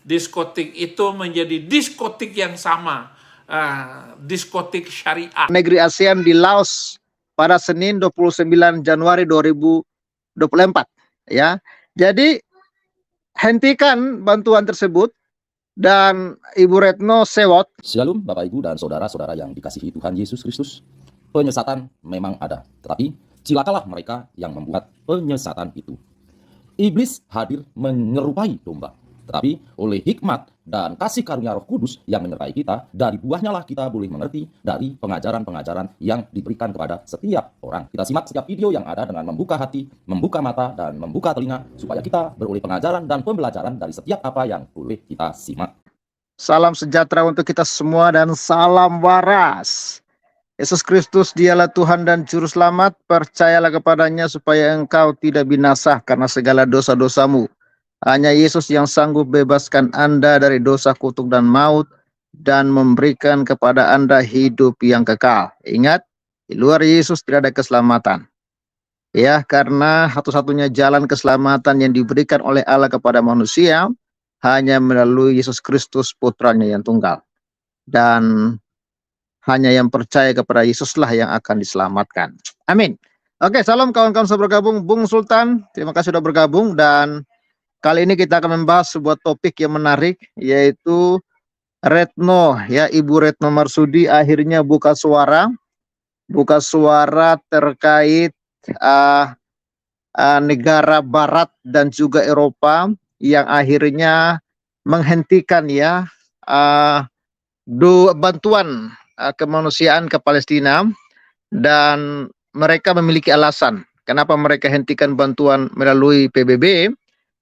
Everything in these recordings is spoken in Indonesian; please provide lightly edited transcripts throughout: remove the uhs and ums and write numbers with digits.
diskotik itu menjadi diskotik yang sama, diskotik syariah. Negeri ASEAN di Laos pada Senin 29 Januari 2024 ya. Jadi hentikan bantuan tersebut. Dan Ibu Retno Sewot. Shalom Bapak Ibu dan saudara-saudara yang dikasihi Tuhan Yesus Kristus. Penyesatan memang ada, tetapi cilakalah mereka yang membuat penyesatan itu. Iblis hadir menyerupai domba, tetapi oleh hikmat dan kasih karunia Roh Kudus yang menyertai kita, dari buahnya lah kita boleh mengerti dari pengajaran-pengajaran yang diberikan kepada setiap orang. Kita simak setiap video yang ada dengan membuka hati, membuka mata, dan membuka telinga, supaya kita beroleh pengajaran dan pembelajaran dari setiap apa yang boleh kita simak. Salam sejahtera untuk kita semua dan salam waras. Yesus Kristus dialah Tuhan dan Juru Selamat. Percayalah kepadanya supaya engkau tidak binasa karena segala dosa-dosamu. Hanya Yesus yang sanggup bebaskan Anda dari dosa, kutuk, dan maut, dan memberikan kepada Anda hidup yang kekal. Ingat, di luar Yesus tidak ada keselamatan. Ya, karena satu-satunya jalan keselamatan yang diberikan oleh Allah kepada manusia hanya melalui Yesus Kristus, putranya yang tunggal. Dan hanya yang percaya kepada Yesuslah yang akan diselamatkan. Amin. Oke, salam kawan-kawan sudah bergabung. Bung Sultan, terima kasih sudah bergabung. Dan kali ini kita akan membahas sebuah topik yang menarik, yaitu Retno, ya, Ibu Retno Marsudi akhirnya buka suara terkait negara Barat dan juga Eropa yang akhirnya menghentikan ya bantuan kemanusiaan ke Palestina, dan mereka memiliki alasan kenapa mereka hentikan bantuan melalui PBB,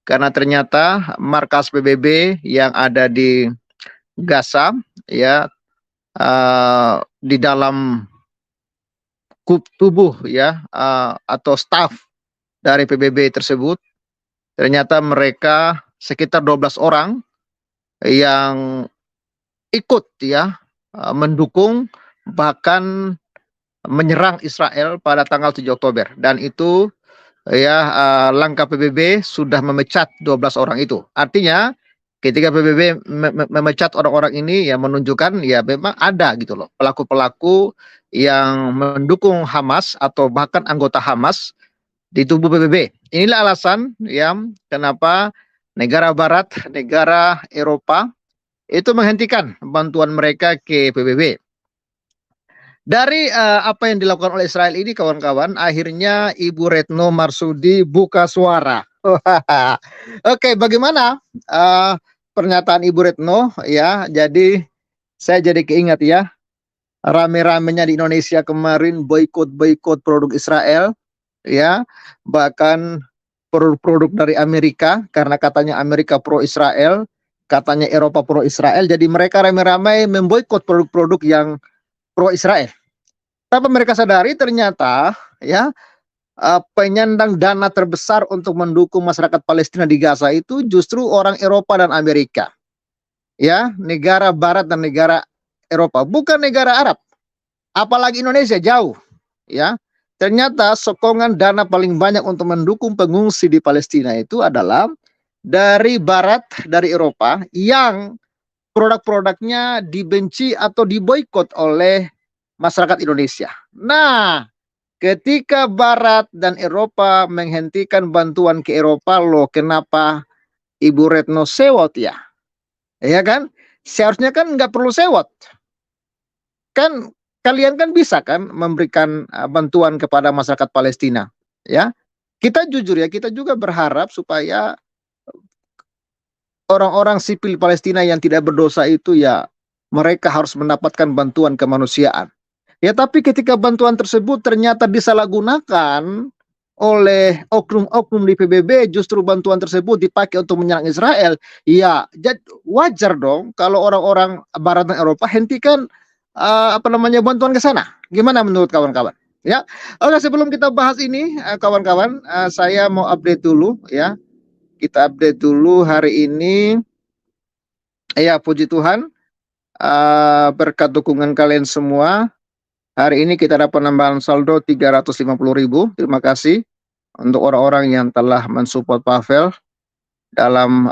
karena ternyata markas PBB yang ada di Gaza ya di dalam tubuh ya atau staf dari PBB tersebut, ternyata mereka sekitar 12 orang yang ikut ya mendukung bahkan menyerang Israel pada tanggal 7 Oktober. Dan itu ya langkah PBB sudah memecat 12 orang itu. Artinya ketika PBB memecat orang-orang ini ya menunjukkan ya memang ada gitu loh pelaku-pelaku yang mendukung Hamas atau bahkan anggota Hamas di tubuh PBB. Inilah alasan ya kenapa negara Barat, negara Eropa itu menghentikan bantuan mereka ke PBB. Dari apa yang dilakukan oleh Israel ini, kawan-kawan, akhirnya Ibu Retno Marsudi buka suara. Oke, bagaimana pernyataan Ibu Retno ya? Jadi saya jadi keingat ya, rame-ramenya di Indonesia kemarin boikot produk Israel ya, bahkan produk dari Amerika, karena katanya Amerika pro Israel, katanya Eropa pro Israel, jadi mereka rame-rame memboikot produk-produk yang pro Israel. Tapi mereka sadari ternyata ya penyandang dana terbesar untuk mendukung masyarakat Palestina di Gaza itu justru orang Eropa dan Amerika. Ya, negara Barat dan negara Eropa, bukan negara Arab. Apalagi Indonesia jauh, ya. Ternyata sokongan dana paling banyak untuk mendukung pengungsi di Palestina itu adalah dari Barat, dari Eropa, yang produk-produknya dibenci atau diboikot oleh masyarakat Indonesia. Nah, ketika Barat dan Eropa menghentikan bantuan ke Eropa, loh kenapa Ibu Retno sewot ya? Ya kan? Seharusnya kan nggak perlu sewot. Kan kalian kan bisa kan memberikan bantuan kepada masyarakat Palestina, ya. Kita jujur ya, kita juga berharap supaya orang-orang sipil Palestina yang tidak berdosa itu ya mereka harus mendapatkan bantuan kemanusiaan. Ya, tapi ketika bantuan tersebut ternyata disalahgunakan oleh oknum-oknum di PBB, justru bantuan tersebut dipakai untuk menyerang Israel, ya wajar dong kalau orang-orang Barat dan Eropa hentikan bantuan ke sana. Gimana menurut kawan-kawan? Ya, oke, sebelum kita bahas ini, kawan-kawan, saya mau update dulu ya. Kita update dulu hari ini. Ya, puji Tuhan, berkat dukungan kalian semua. Hari ini kita dapat penambahan saldo 350.000. Terima kasih untuk orang-orang yang telah mensupport Pavel dalam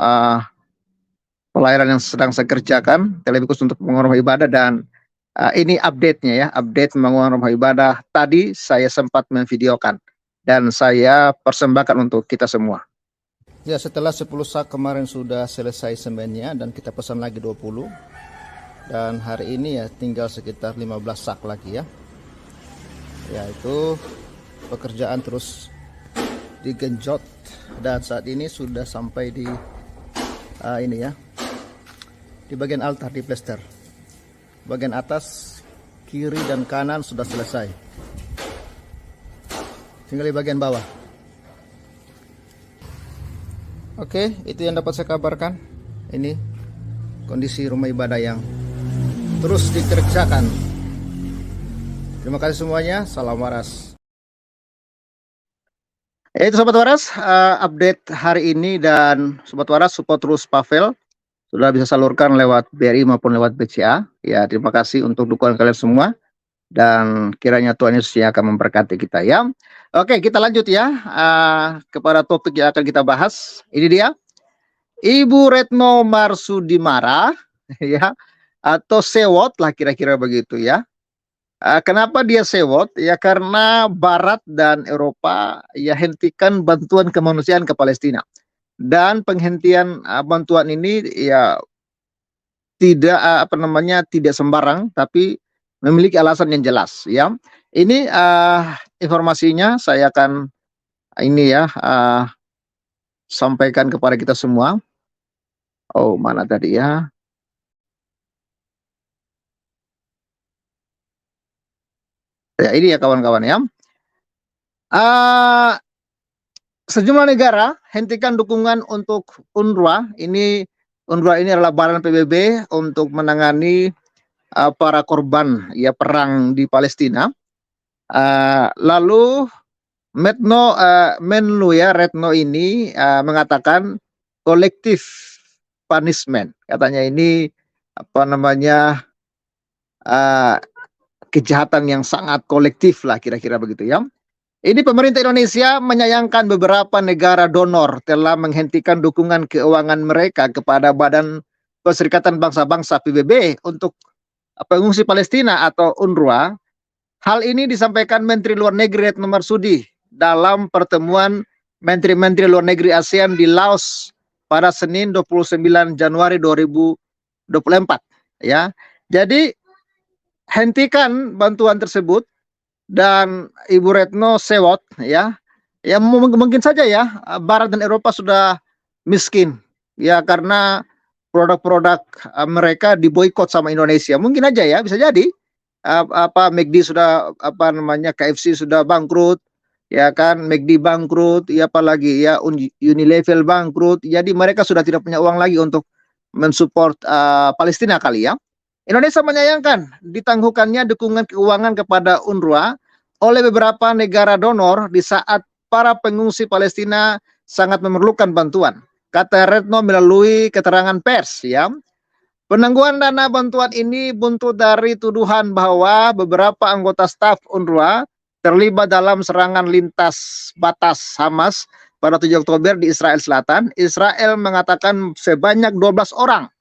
pelayanan yang sedang saya kerjakan, Telebikurs untuk Pembangunan Rumah Ibadah, dan ini update-nya ya, update pembangunan rumah ibadah. Tadi saya sempat memvideokan dan saya persembahkan untuk kita semua. Ya, setelah 10 sak kemarin sudah selesai semennya dan kita pesan lagi 20. Dan hari ini ya tinggal sekitar 15 sak lagi ya. Ya, itu pekerjaan terus digenjot dan saat ini sudah sampai di ini ya. Di bagian altar di plester. Bagian atas, kiri dan kanan sudah selesai. Tinggal di bagian bawah. Oke, itu yang dapat saya kabarkan. Ini kondisi rumah ibadah yang terus dikerjakan. Terima kasih semuanya. Salam waras. Itu Sobat Waras, update hari ini, dan Sobat Waras support terus Pavel. Sudah bisa salurkan lewat BRI maupun lewat BCA. Ya, terima kasih untuk dukungan kalian semua. Dan kiranya Tuhan Yesus yang akan memberkati kita ya. Oke, kita lanjut ya kepada topik yang akan kita bahas. Ini dia, Ibu Retno Marsudimara ya, atau sewot lah kira-kira begitu ya. Kenapa dia sewot? Ya karena Barat dan Eropa ya hentikan bantuan kemanusiaan ke Palestina. Dan penghentian bantuan ini ya tidak tidak sembarang, tapi memiliki alasan yang jelas ya. Ini informasinya saya akan ini ya sampaikan kepada kita semua. Oh, mana tadi ya? Ya, ini ya kawan-kawan ya. Sejumlah negara hentikan dukungan untuk UNRWA. UNRWA ini adalah badan PBB untuk menangani para korban ya perang di Palestina. Lalu Menlu ya Retno ini mengatakan collective punishment. Katanya ini kejahatan yang sangat kolektif lah kira-kira begitu ya. Ini pemerintah Indonesia menyayangkan beberapa negara donor telah menghentikan dukungan keuangan mereka kepada Badan Perserikatan Bangsa-Bangsa PBB untuk pengungsi Palestina atau UNRWA. Hal ini disampaikan Menteri Luar Negeri Retno Marsudi dalam pertemuan Menteri-Menteri Luar Negeri ASEAN di Laos pada Senin 29 Januari 2024 ya. Jadi hentikan bantuan tersebut. Dan Ibu Retno sewot ya, mungkin saja ya Barat dan Eropa sudah miskin ya karena produk-produk mereka diboikot sama Indonesia. Mungkin aja ya, bisa jadi McD sudah KFC sudah bangkrut ya kan, McD bangkrut ya, apalagi ya Unilever bangkrut. Jadi mereka sudah tidak punya uang lagi untuk mensupport Palestina kali ya. Indonesia menyayangkan ditangguhkannya dukungan keuangan kepada UNRWA oleh beberapa negara donor di saat para pengungsi Palestina sangat memerlukan bantuan. Kata Retno melalui keterangan pers ya. Penangguhan dana bantuan ini buntut dari tuduhan bahwa beberapa anggota staf UNRWA terlibat dalam serangan lintas batas Hamas pada 7 Oktober di Israel Selatan. Israel mengatakan sebanyak 12 orang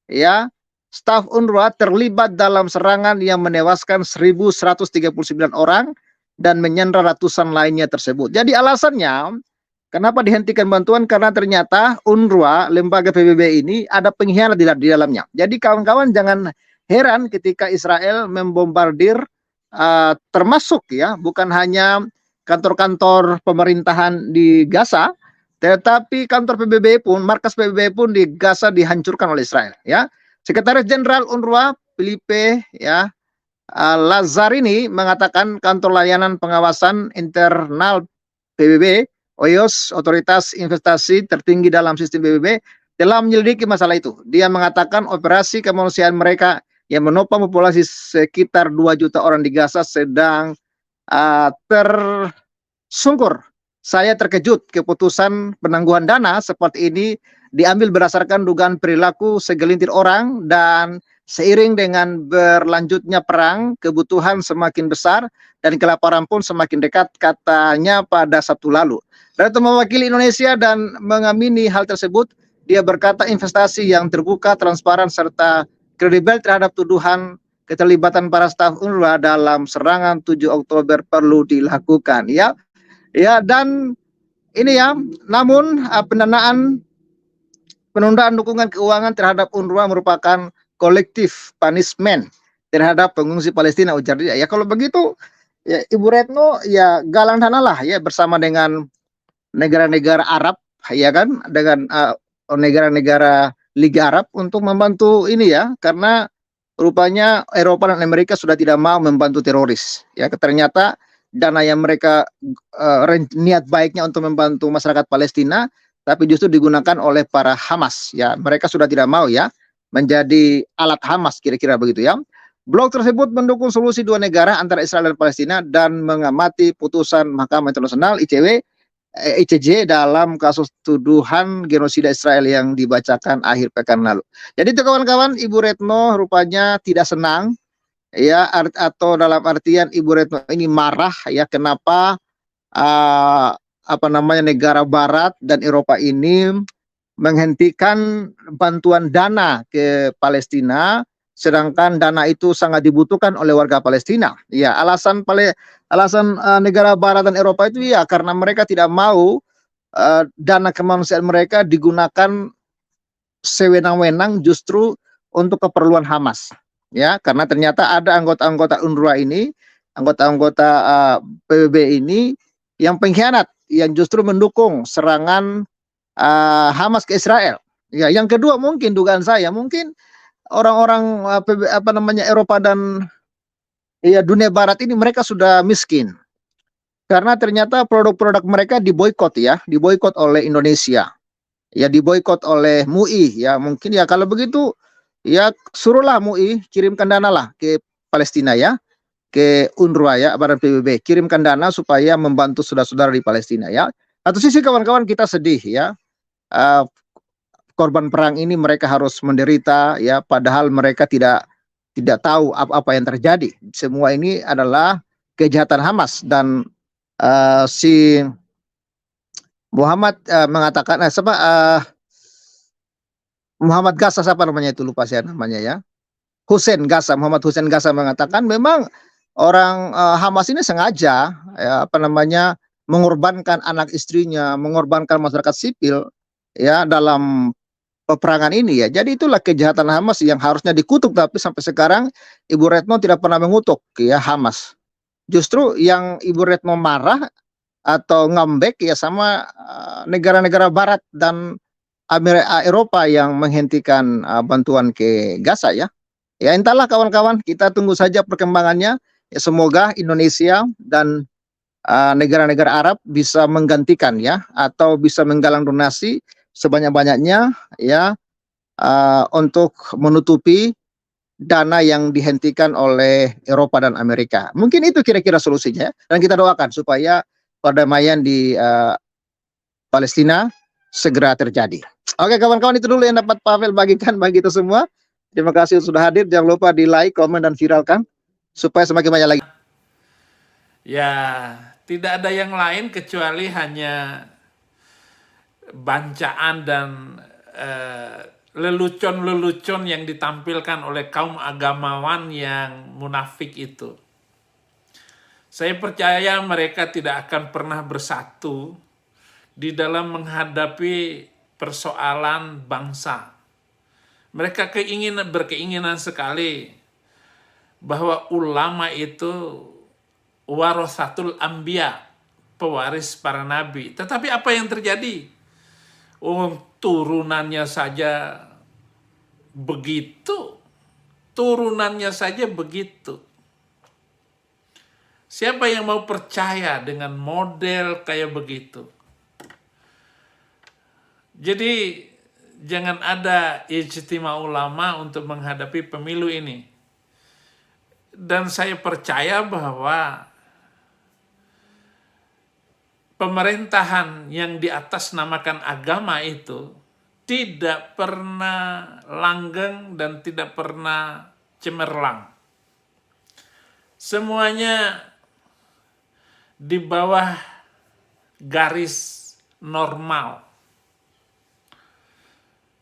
ya staf UNRWA terlibat dalam serangan yang menewaskan 1.139 orang dan menyandra ratusan lainnya tersebut. Jadi alasannya kenapa dihentikan bantuan karena ternyata UNRWA, lembaga PBB ini ada pengkhianat di dalamnya. Jadi kawan-kawan jangan heran ketika Israel membombardir termasuk ya bukan hanya kantor-kantor pemerintahan di Gaza, tetapi kantor PBB pun, markas PBB pun di Gaza dihancurkan oleh Israel ya. Sekretaris Jenderal UNRWA Filipe ya Lazzarini mengatakan kantor layanan pengawasan internal PBB OIOS, otoritas investasi tertinggi dalam sistem PBB, telah menyelidiki masalah itu. Dia mengatakan operasi kemanusiaan mereka yang menopang populasi sekitar 2 juta orang di Gaza sedang tersungkur. Saya terkejut keputusan penangguhan dana seperti ini diambil berdasarkan dugaan perilaku segelintir orang dan seiring dengan berlanjutnya perang, kebutuhan semakin besar dan kelaparan pun semakin dekat, katanya pada Sabtu lalu. Retno mewakili Indonesia dan mengamini hal tersebut. Dia berkata investasi yang terbuka, transparan, serta kredibel terhadap tuduhan keterlibatan para staf UNRWA dalam serangan 7 Oktober perlu dilakukan. Ya, dan ini ya, namun penundaan dukungan keuangan terhadap UNRWA merupakan kolektif punishment terhadap pengungsi Palestina, ujar dia. Ya kalau begitu, ya Ibu Retno ya galang dana lah ya bersama dengan negara-negara Arab, ya kan, dengan negara-negara Liga Arab untuk membantu ini ya, karena rupanya Eropa dan Amerika sudah tidak mau membantu teroris. Ya ternyata dana yang mereka niat baiknya untuk membantu masyarakat Palestina, tapi justru digunakan oleh para Hamas. Ya mereka sudah tidak mau ya menjadi alat Hamas, kira-kira begitu ya. Blog tersebut mendukung solusi dua negara antara Israel dan Palestina dan mengamati putusan Mahkamah Internasional ICJ dalam kasus tuduhan genosida Israel yang dibacakan akhir pekan lalu. Jadi itu kawan-kawan, Ibu Retno rupanya tidak senang ya, atau dalam artian Ibu Retno ini marah ya, kenapa negara Barat dan Eropa ini menghentikan bantuan dana ke Palestina, sedangkan dana itu sangat dibutuhkan oleh warga Palestina. Ya, alasan negara Barat dan Eropa itu ya karena mereka tidak mau dana kemanusiaan mereka digunakan sewenang-wenang justru untuk keperluan Hamas. Ya, karena ternyata ada anggota-anggota UNRWA ini, anggota-anggota PBB ini yang pengkhianat, yang justru mendukung serangan Hamas ke Israel. Ya, yang kedua mungkin dugaan saya, mungkin orang-orang Eropa dan ya dunia Barat ini mereka sudah miskin. Karena ternyata produk-produk mereka diboikot ya, diboikot oleh Indonesia. Ya diboikot oleh MUI ya, mungkin ya kalau begitu ya suruhlah MUI kirimkan dana lah ke Palestina ya, ke UNRWA ya, Badan PBB, kirimkan dana supaya membantu saudara-saudara di Palestina ya. Satu sisi kawan-kawan kita sedih ya, korban perang ini mereka harus menderita ya, padahal mereka tidak tahu apa yang terjadi. Semua ini adalah kejahatan Hamas dan si Muhammad mengatakan Muhammad Gaza, siapa namanya itu, lupa saya namanya ya, Muhammad Hussein Gaza mengatakan memang orang Hamas ini sengaja ya, mengorbankan anak istrinya, mengorbankan masyarakat sipil ya dalam peperangan ini ya. Jadi itulah kejahatan Hamas yang harusnya dikutuk, tapi sampai sekarang Ibu Retno tidak pernah mengutuk ya Hamas. Justru yang Ibu Retno marah atau ngambek ya sama negara-negara Barat dan Eropa yang menghentikan bantuan ke Gaza ya. Ya entahlah kawan-kawan, kita tunggu saja perkembangannya. Ya, semoga Indonesia dan negara-negara Arab bisa menggantikan ya, atau bisa menggalang donasi sebanyak-banyaknya ya untuk menutupi dana yang dihentikan oleh Eropa dan Amerika. Mungkin itu kira-kira solusinya, dan kita doakan supaya perdamaian di Palestina segera terjadi. Oke kawan-kawan, itu dulu yang dapat Pavel bagikan bagi kita semua. Terima kasih sudah hadir. Jangan lupa di like, komen, dan viralkan supaya semakin banyak lagi. Ya, tidak ada yang lain kecuali hanya bancaan dan lelucon-lelucon yang ditampilkan oleh kaum agamawan yang munafik itu. Saya percaya mereka tidak akan pernah bersatu di dalam menghadapi persoalan bangsa. Mereka berkeinginan sekali bahwa ulama itu warasatul anbiya, pewaris para nabi. Tetapi apa yang terjadi? Turunannya saja begitu. Turunannya saja begitu. Siapa yang mau percaya dengan model kayak begitu? Jadi jangan ada ijtima ulama untuk menghadapi pemilu ini. Dan saya percaya bahwa pemerintahan yang di atas namakan agama itu tidak pernah langgeng dan tidak pernah cemerlang. Semuanya di bawah garis normal.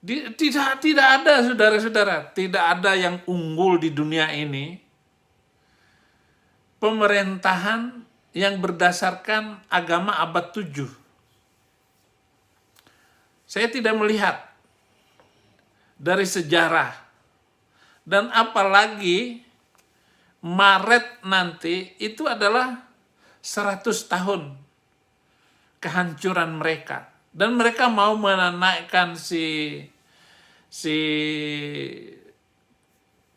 Tidak ada, saudara-saudara, tidak ada yang unggul di dunia ini. Pemerintahan yang berdasarkan agama abad 7. Saya tidak melihat dari sejarah. Dan apalagi Maret nanti itu adalah 100 tahun kehancuran mereka. Dan mereka mau menaikkan si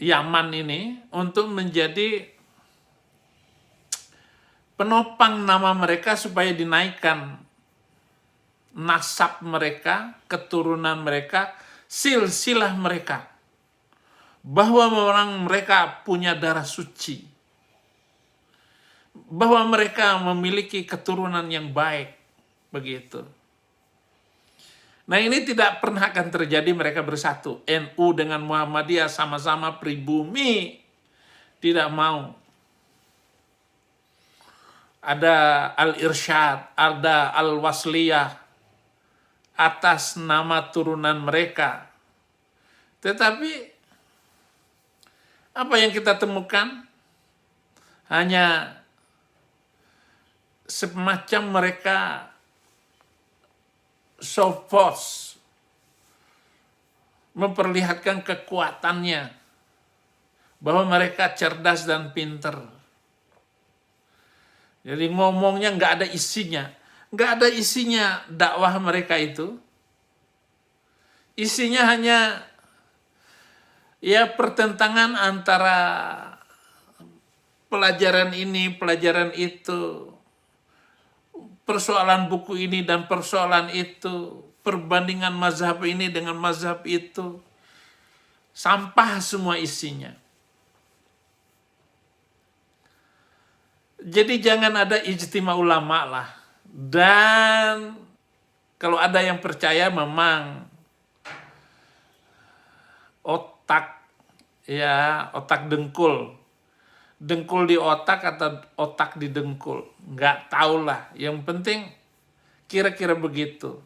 Yaman ini untuk menjadi penopang nama mereka supaya dinaikkan nasab mereka, keturunan mereka, silsilah mereka. Bahwa orang mereka punya darah suci. Bahwa mereka memiliki keturunan yang baik. Begitu. Nah, ini tidak pernah akan terjadi mereka bersatu. NU dengan Muhammadiyah sama-sama pribumi. Tidak mau. Ada Al-Irsyad, ada Al-Wasliyah atas nama turunan mereka. Tetapi apa yang kita temukan? Hanya semacam mereka show force, memperlihatkan kekuatannya, bahwa mereka cerdas dan pinter. Jadi ngomongnya nggak ada isinya. Nggak ada isinya dakwah mereka itu. Isinya hanya ya pertentangan antara pelajaran ini, pelajaran itu, persoalan buku ini dan persoalan itu, perbandingan mazhab ini dengan mazhab itu. Sampah semua isinya. Jadi jangan ada ijtima ulama lah. Dan kalau ada yang percaya memang otak dengkul. Dengkul di otak atau otak di dengkul. Nggak tahu lah. Yang penting kira-kira begitu.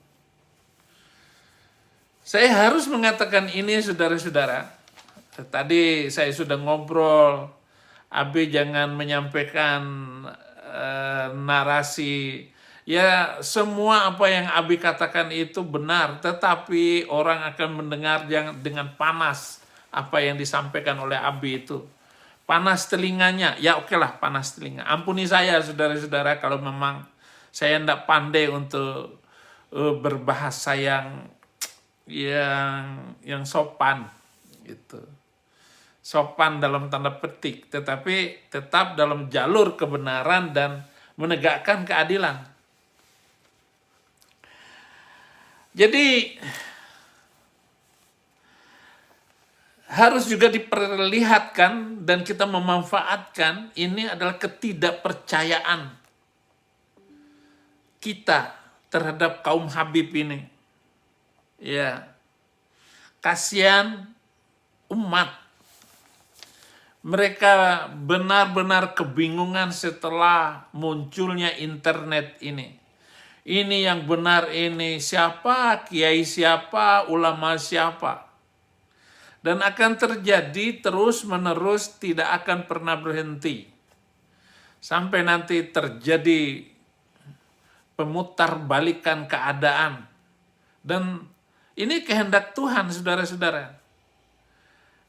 Saya harus mengatakan ini, saudara-saudara. Tadi saya sudah ngobrol. Abi jangan menyampaikan narasi. Ya, semua apa yang Abi katakan itu benar. Tetapi orang akan mendengar dengan panas apa yang disampaikan oleh Abi itu. Panas telinganya, ya oke lah panas telinga. Ampuni saya saudara-saudara kalau memang saya tidak pandai untuk berbahasa yang sopan gitu. Sopan dalam tanda petik, tetapi tetap dalam jalur kebenaran dan menegakkan keadilan. Jadi harus juga diperlihatkan dan kita memanfaatkan ini adalah ketidakpercayaan kita terhadap kaum Habib ini. Ya, kasihan umat. Mereka benar-benar kebingungan setelah munculnya internet ini. Ini yang benar ini siapa, kiai siapa, ulama siapa. Dan akan terjadi terus-menerus, tidak akan pernah berhenti. Sampai nanti terjadi pemutarbalikan keadaan. Dan ini kehendak Tuhan, saudara-saudara.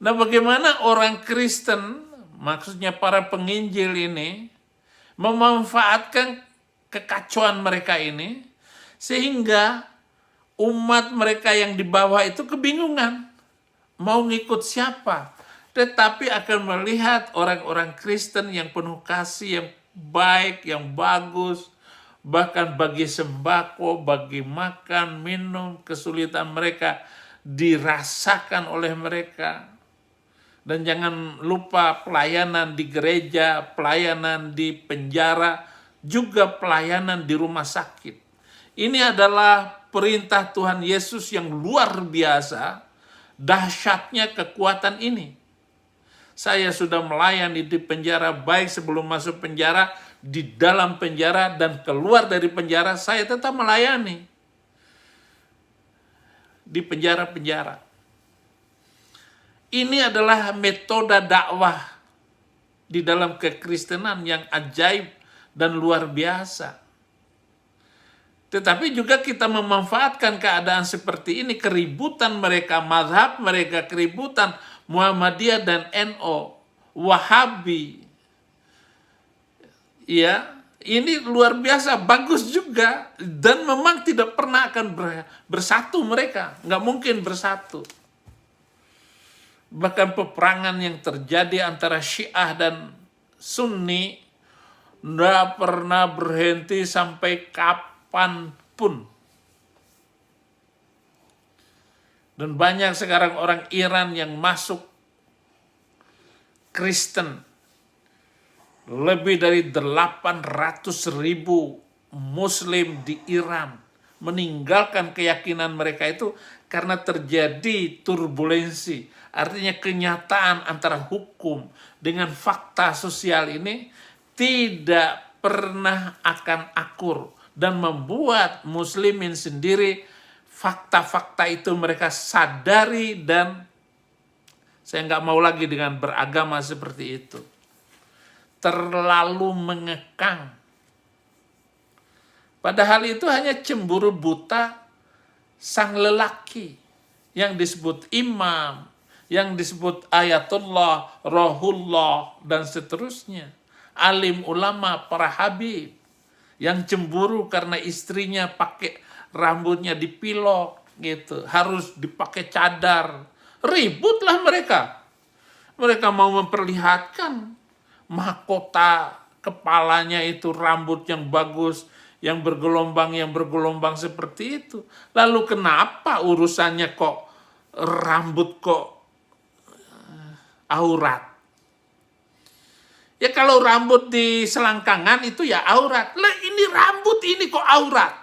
Nah, bagaimana orang Kristen, maksudnya para penginjil ini, memanfaatkan kekacauan mereka ini, sehingga umat mereka yang di bawah itu kebingungan. Mau ngikut siapa? Tetapi akan melihat orang-orang Kristen yang penuh kasih, yang baik, yang bagus, bahkan bagi sembako, bagi makan, minum, kesulitan mereka dirasakan oleh mereka. Dan jangan lupa pelayanan di gereja, pelayanan di penjara, juga pelayanan di rumah sakit. Ini adalah perintah Tuhan Yesus yang luar biasa, dahsyatnya kekuatan ini. Saya sudah melayani di penjara, baik sebelum masuk penjara, di dalam penjara, dan keluar dari penjara, saya tetap melayani. di penjara-penjara. Ini adalah metode dakwah di dalam kekristenan yang ajaib dan luar biasa. Tetapi juga kita memanfaatkan keadaan seperti ini, keributan mereka, mazhab mereka, keributan Muhammadiyah dan NO, Wahabi. Ya, ini luar biasa, bagus juga. Dan memang tidak pernah akan bersatu mereka. Nggak mungkin bersatu. Bahkan peperangan yang terjadi antara Syiah dan Sunni nggak pernah berhenti sampai kapanpun. Dan banyak sekarang orang Iran yang masuk Kristen. Lebih dari 800.000 Muslim di Iran meninggalkan keyakinan mereka itu karena terjadi turbulensi. Artinya kenyataan antara hukum dengan fakta sosial ini tidak pernah akan akur. Dan membuat muslimin sendiri fakta-fakta itu mereka sadari dan saya nggak mau lagi dengan beragama seperti itu. Terlalu mengekang. Padahal itu hanya cemburu buta sang lelaki yang disebut imam, yang disebut ayatullah, rohullah, dan seterusnya. Alim ulama, para habib, yang cemburu karena istrinya pakai rambutnya dipilok, gitu, harus dipakai cadar. Ributlah mereka. Mereka mau memperlihatkan mahkota kepalanya itu rambut yang bagus, yang bergelombang seperti itu. Lalu kenapa urusannya kok rambut kok aurat? Ya kalau rambut di selangkangan itu ya aurat. Lah ini rambut ini kok aurat?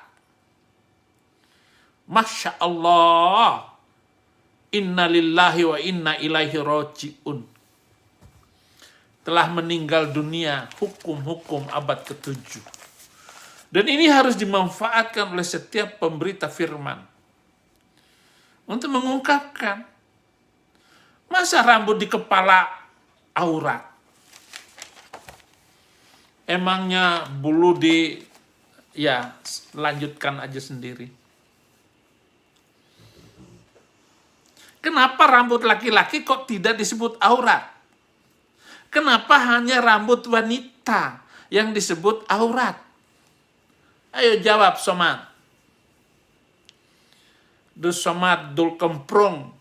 Masya Allah. Inna lillahi wa inna ilaihi raji'un. Telah meninggal dunia hukum-hukum abad ke-7. Dan ini harus dimanfaatkan oleh setiap pemberita firman. Untuk mengungkapkan. Masa rambut di kepala aurat? Emangnya bulu di, ya lanjutkan aja sendiri. Kenapa rambut laki-laki kok tidak disebut aurat? Kenapa hanya rambut wanita yang disebut aurat? Ayo jawab Somad. Somad Dul Kemprong.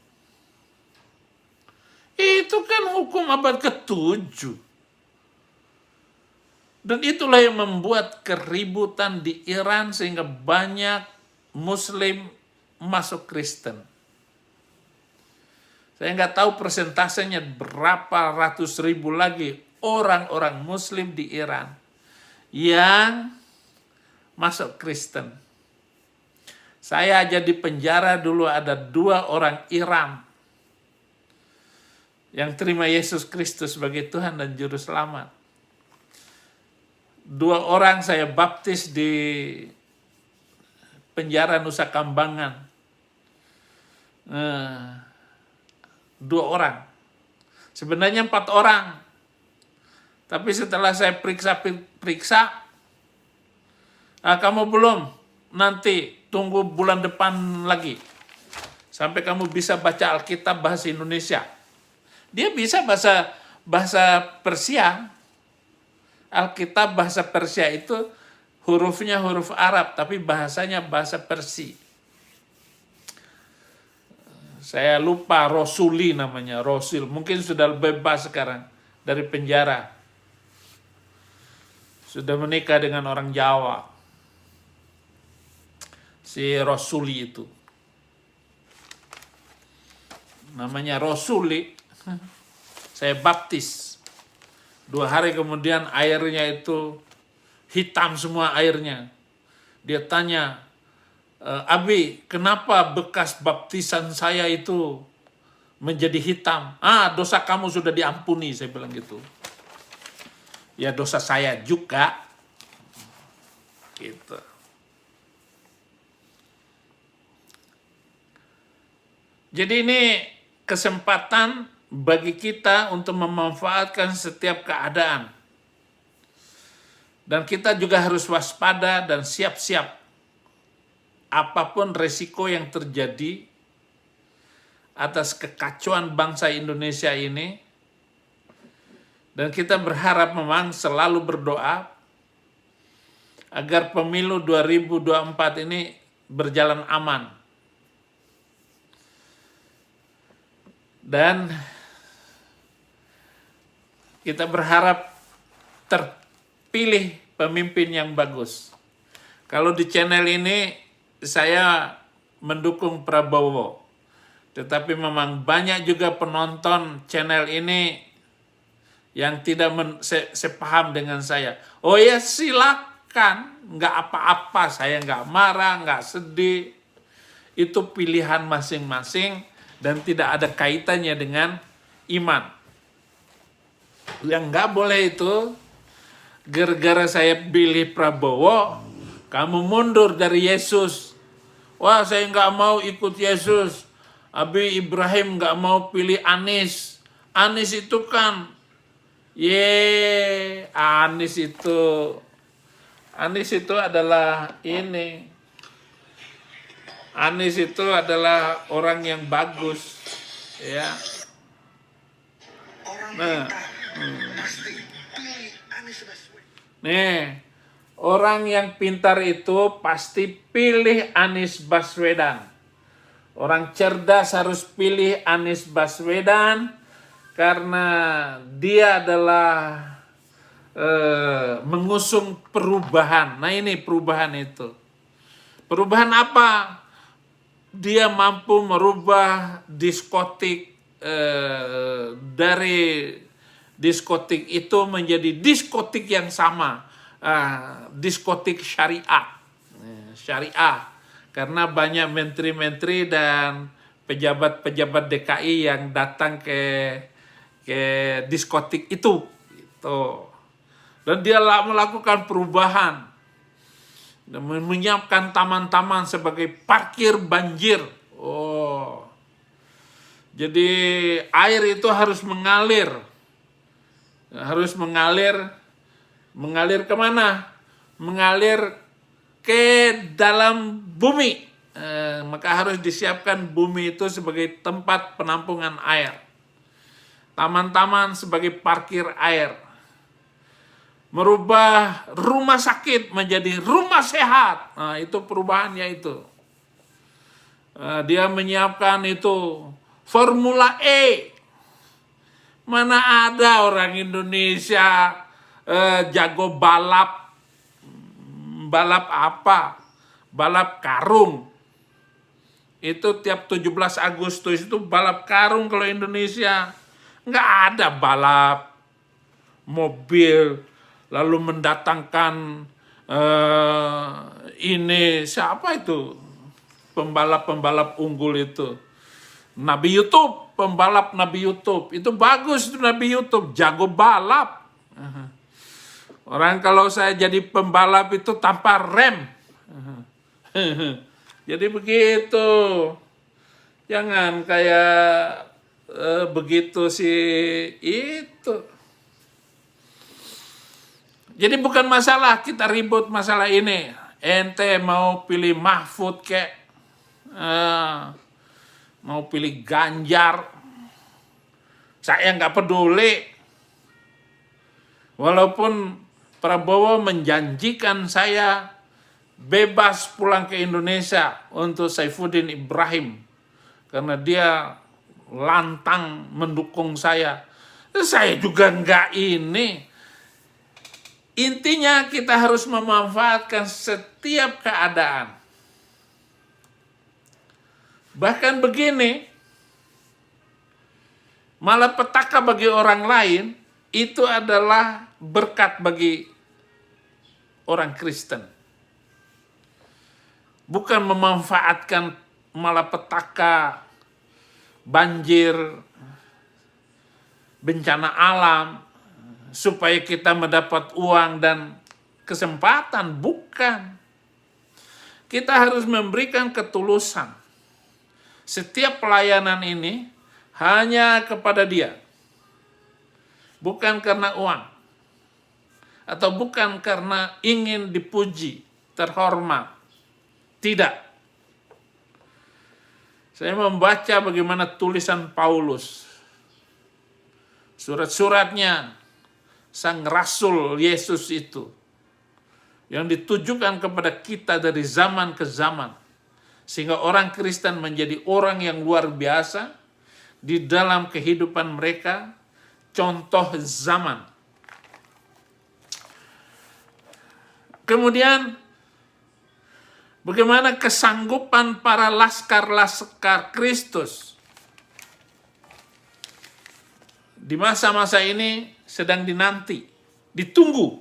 Itu kan hukum abad ke-7. Dan itulah yang membuat keributan di Iran sehingga banyak Muslim masuk Kristen. Saya nggak tahu persentasenya berapa ratus ribu lagi orang-orang Muslim di Iran yang masuk Kristen. Saya aja di penjara dulu ada 2 orang Iran yang terima Yesus Kristus sebagai Tuhan dan Juru Selamat. 2 orang saya baptis di penjara Nusa Kambangan. 2 orang. Sebenarnya 4 orang. Tapi setelah saya periksa, kamu belum, nanti tunggu bulan depan lagi. Sampai kamu bisa baca Alkitab bahasa Indonesia. Dia bisa bahasa Persia. Alkitab bahasa Persia itu hurufnya huruf Arab, tapi bahasanya bahasa Persia. Saya lupa Rosuli namanya, Rosil. Mungkin sudah bebas sekarang dari penjara. Sudah menikah dengan orang Jawa. Si Rosuli itu. Namanya Rosuli. Saya baptis. 2 hari kemudian airnya itu hitam semua airnya. Dia tanya, Abi, kenapa bekas baptisan saya itu menjadi hitam? Dosa kamu sudah diampuni, saya bilang gitu. Ya dosa saya juga. Gitu. Jadi ini kesempatan bagi kita untuk memanfaatkan setiap keadaan. Dan kita juga harus waspada dan siap-siap apapun resiko yang terjadi atas kekacauan bangsa Indonesia ini. Dan kita berharap memang selalu berdoa agar pemilu 2024 ini berjalan aman. Dan kita berharap terpilih pemimpin yang bagus. Kalau di channel ini saya mendukung Prabowo. Tetapi memang banyak juga penonton channel ini yang tidak sepaham dengan saya. Oh ya silakan, nggak apa-apa, saya nggak marah, nggak sedih. Itu pilihan masing-masing dan tidak ada kaitannya dengan iman. Yang nggak boleh itu, gara-gara saya pilih Prabowo, kamu mundur dari Yesus. Wah, saya nggak mau ikut Yesus. Abi Ibrahim nggak mau pilih Anies. Anies itu kan, Anies itu adalah ini. Anies itu adalah orang yang bagus, ya. Nah, nih, orang yang pintar itu pasti pilih Anies Baswedan. Orang cerdas harus pilih Anies Baswedan karena dia adalah mengusung perubahan. Nah ini perubahan itu. Perubahan apa? Dia mampu merubah diskotik dari diskotik itu menjadi diskotik yang sama, diskotik syariah. Karena banyak menteri-menteri dan pejabat-pejabat DKI yang datang ke diskotik itu. Gitu. Dan dia melakukan perubahan. Dan menyiapkan taman-taman sebagai parkir banjir. Oh, jadi air itu harus mengalir. Harus mengalir kemana? Mengalir ke dalam bumi. Maka harus disiapkan bumi itu sebagai tempat penampungan air. Taman-taman sebagai parkir air. Merubah rumah sakit menjadi rumah sehat. Nah, itu perubahannya itu. Dia menyiapkan itu Formula E. Mana ada orang Indonesia jago balap. Balap apa? Balap karung. Itu tiap 17 Agustus itu balap karung kalau Indonesia. Nggak ada balap mobil. Lalu mendatangkan ini siapa itu pembalap unggul itu, Nabi YouTube, pembalap Nabi YouTube itu bagus itu Nabi YouTube, jago balap. Orang kalau saya jadi pembalap itu tanpa rem, jadi begitu, jangan kayak begitu sih itu. Jadi bukan masalah kita ribut masalah ini. Ente mau pilih Mahfud kek, mau pilih Ganjar, saya nggak peduli. Walaupun Prabowo menjanjikan saya bebas pulang ke Indonesia untuk Saifuddin Ibrahim karena dia lantang mendukung saya juga nggak ini. Intinya kita harus memanfaatkan setiap keadaan. Bahkan begini, malapetaka bagi orang lain itu adalah berkat bagi orang Kristen. Bukan memanfaatkan malapetaka, banjir, bencana alam, supaya kita mendapat uang dan kesempatan, bukan. Kita harus memberikan ketulusan. Setiap pelayanan ini hanya kepada Dia. Bukan karena uang. Atau bukan karena ingin dipuji, terhormat. Tidak. Saya membaca bagaimana tulisan Paulus. Surat-suratnya sang rasul Yesus itu. Yang ditujukan kepada kita dari zaman ke zaman. Sehingga orang Kristen menjadi orang yang luar biasa di dalam kehidupan mereka, contoh zaman. Kemudian, bagaimana kesanggupan para laskar-laskar Kristus di masa-masa ini sedang dinanti, ditunggu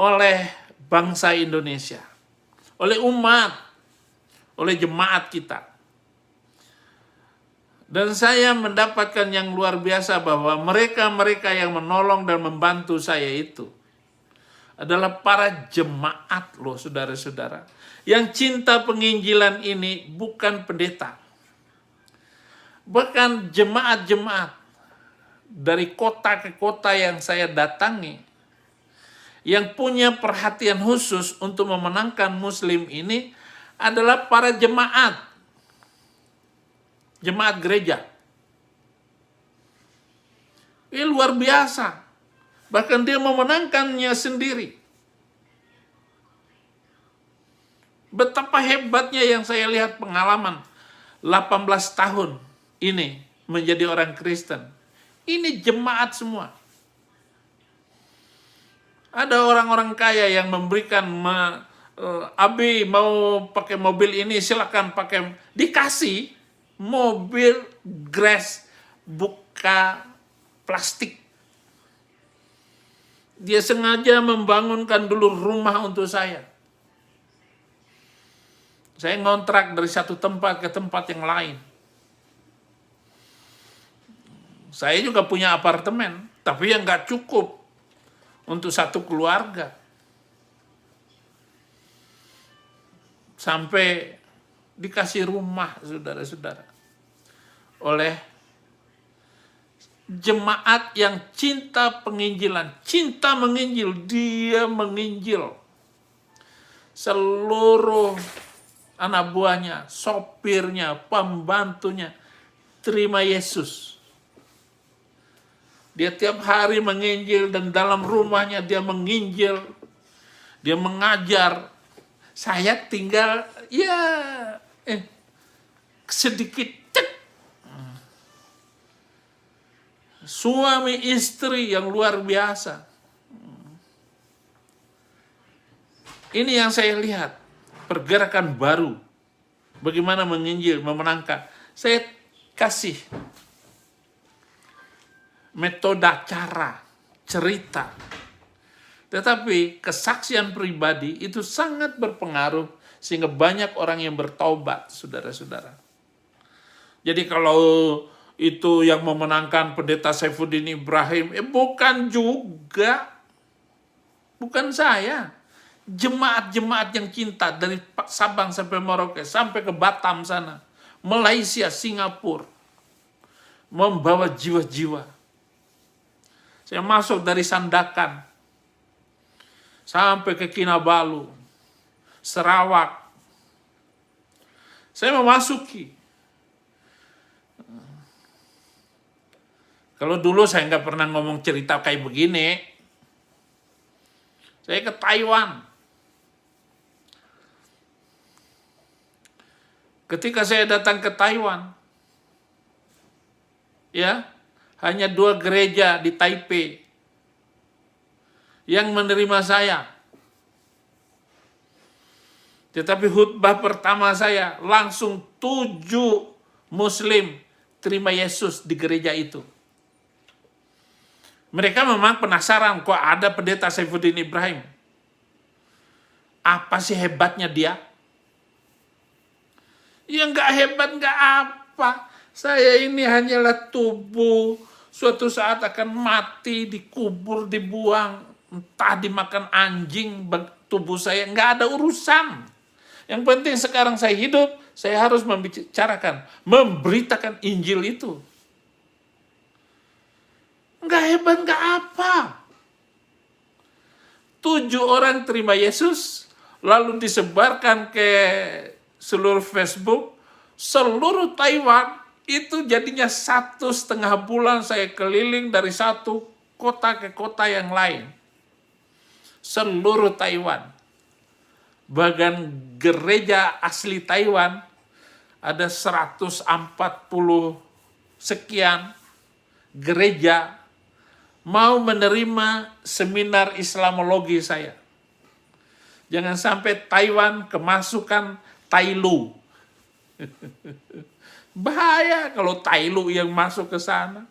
oleh bangsa Indonesia, oleh umat, oleh jemaat kita. Dan saya mendapatkan yang luar biasa bahwa mereka-mereka yang menolong dan membantu saya itu adalah para jemaat loh, saudara-saudara. Yang cinta penginjilan ini bukan pendeta. Bahkan jemaat-jemaat dari kota ke kota yang saya datangi, yang punya perhatian khusus untuk memenangkan Muslim ini adalah para jemaat gereja. Ini luar biasa. Bahkan dia memenangkannya sendiri. Betapa hebatnya yang saya lihat pengalaman 18 tahun ini menjadi orang Kristen. Ini jemaat semua. Ada orang-orang kaya yang memberikan, Abi mau pakai mobil ini, silakan pakai. Dikasih mobil Grace buka plastik. Dia sengaja membangunkan dulu rumah untuk saya. Saya ngontrak dari satu tempat ke tempat yang lain. Saya juga punya apartemen, tapi yang nggak cukup untuk satu keluarga. Sampai dikasih rumah, saudara-saudara, oleh jemaat yang cinta penginjilan, cinta menginjil, dia menginjil. Seluruh anak buahnya, sopirnya, pembantunya, terima Yesus. Dia tiap hari menginjil dan dalam rumahnya dia menginjil, dia mengajar. Saya tinggal, sedikit cek. Suami istri yang luar biasa. Ini yang saya lihat, pergerakan baru. Bagaimana menginjil, memenangkan. Saya kasih metode cara, cerita. Tetapi kesaksian pribadi itu sangat berpengaruh sehingga banyak orang yang bertaubat, saudara-saudara. Jadi kalau itu yang memenangkan pendeta Saifuddin Ibrahim, bukan juga. Bukan saya. Jemaat-jemaat yang cinta dari Sabang sampai Merauke, sampai ke Batam sana, Malaysia, Singapura, membawa jiwa-jiwa. Saya masuk dari Sandakan sampai ke Kinabalu, Sarawak. Saya memasuki. Kalau dulu saya nggak pernah ngomong cerita kayak begini. Saya ke Taiwan. Ketika saya datang ke Taiwan, hanya 2 gereja di Taipei yang menerima saya. Tetapi khutbah pertama saya langsung 7 Muslim terima Yesus di gereja itu. Mereka memang penasaran, kok ada pendeta Saifuddin Ibrahim. Apa sih hebatnya dia? Ya nggak hebat, nggak apa. Saya ini hanyalah tubuh, suatu saat akan mati, dikubur, dibuang, entah dimakan anjing, tubuh saya nggak ada urusan. Yang penting sekarang saya hidup, saya harus membicarakan, memberitakan Injil itu. Nggak hebat, nggak apa. 7 orang terima Yesus, lalu disebarkan ke seluruh Facebook, seluruh Taiwan, itu jadinya 1,5 bulan saya keliling dari satu kota ke kota yang lain. Seluruh Taiwan. Bahkan gereja asli Taiwan ada 140 sekian gereja mau menerima seminar Islamologi saya. Jangan sampai Taiwan kemasukan Tailu. Bahaya kalau Tailu yang masuk ke sana.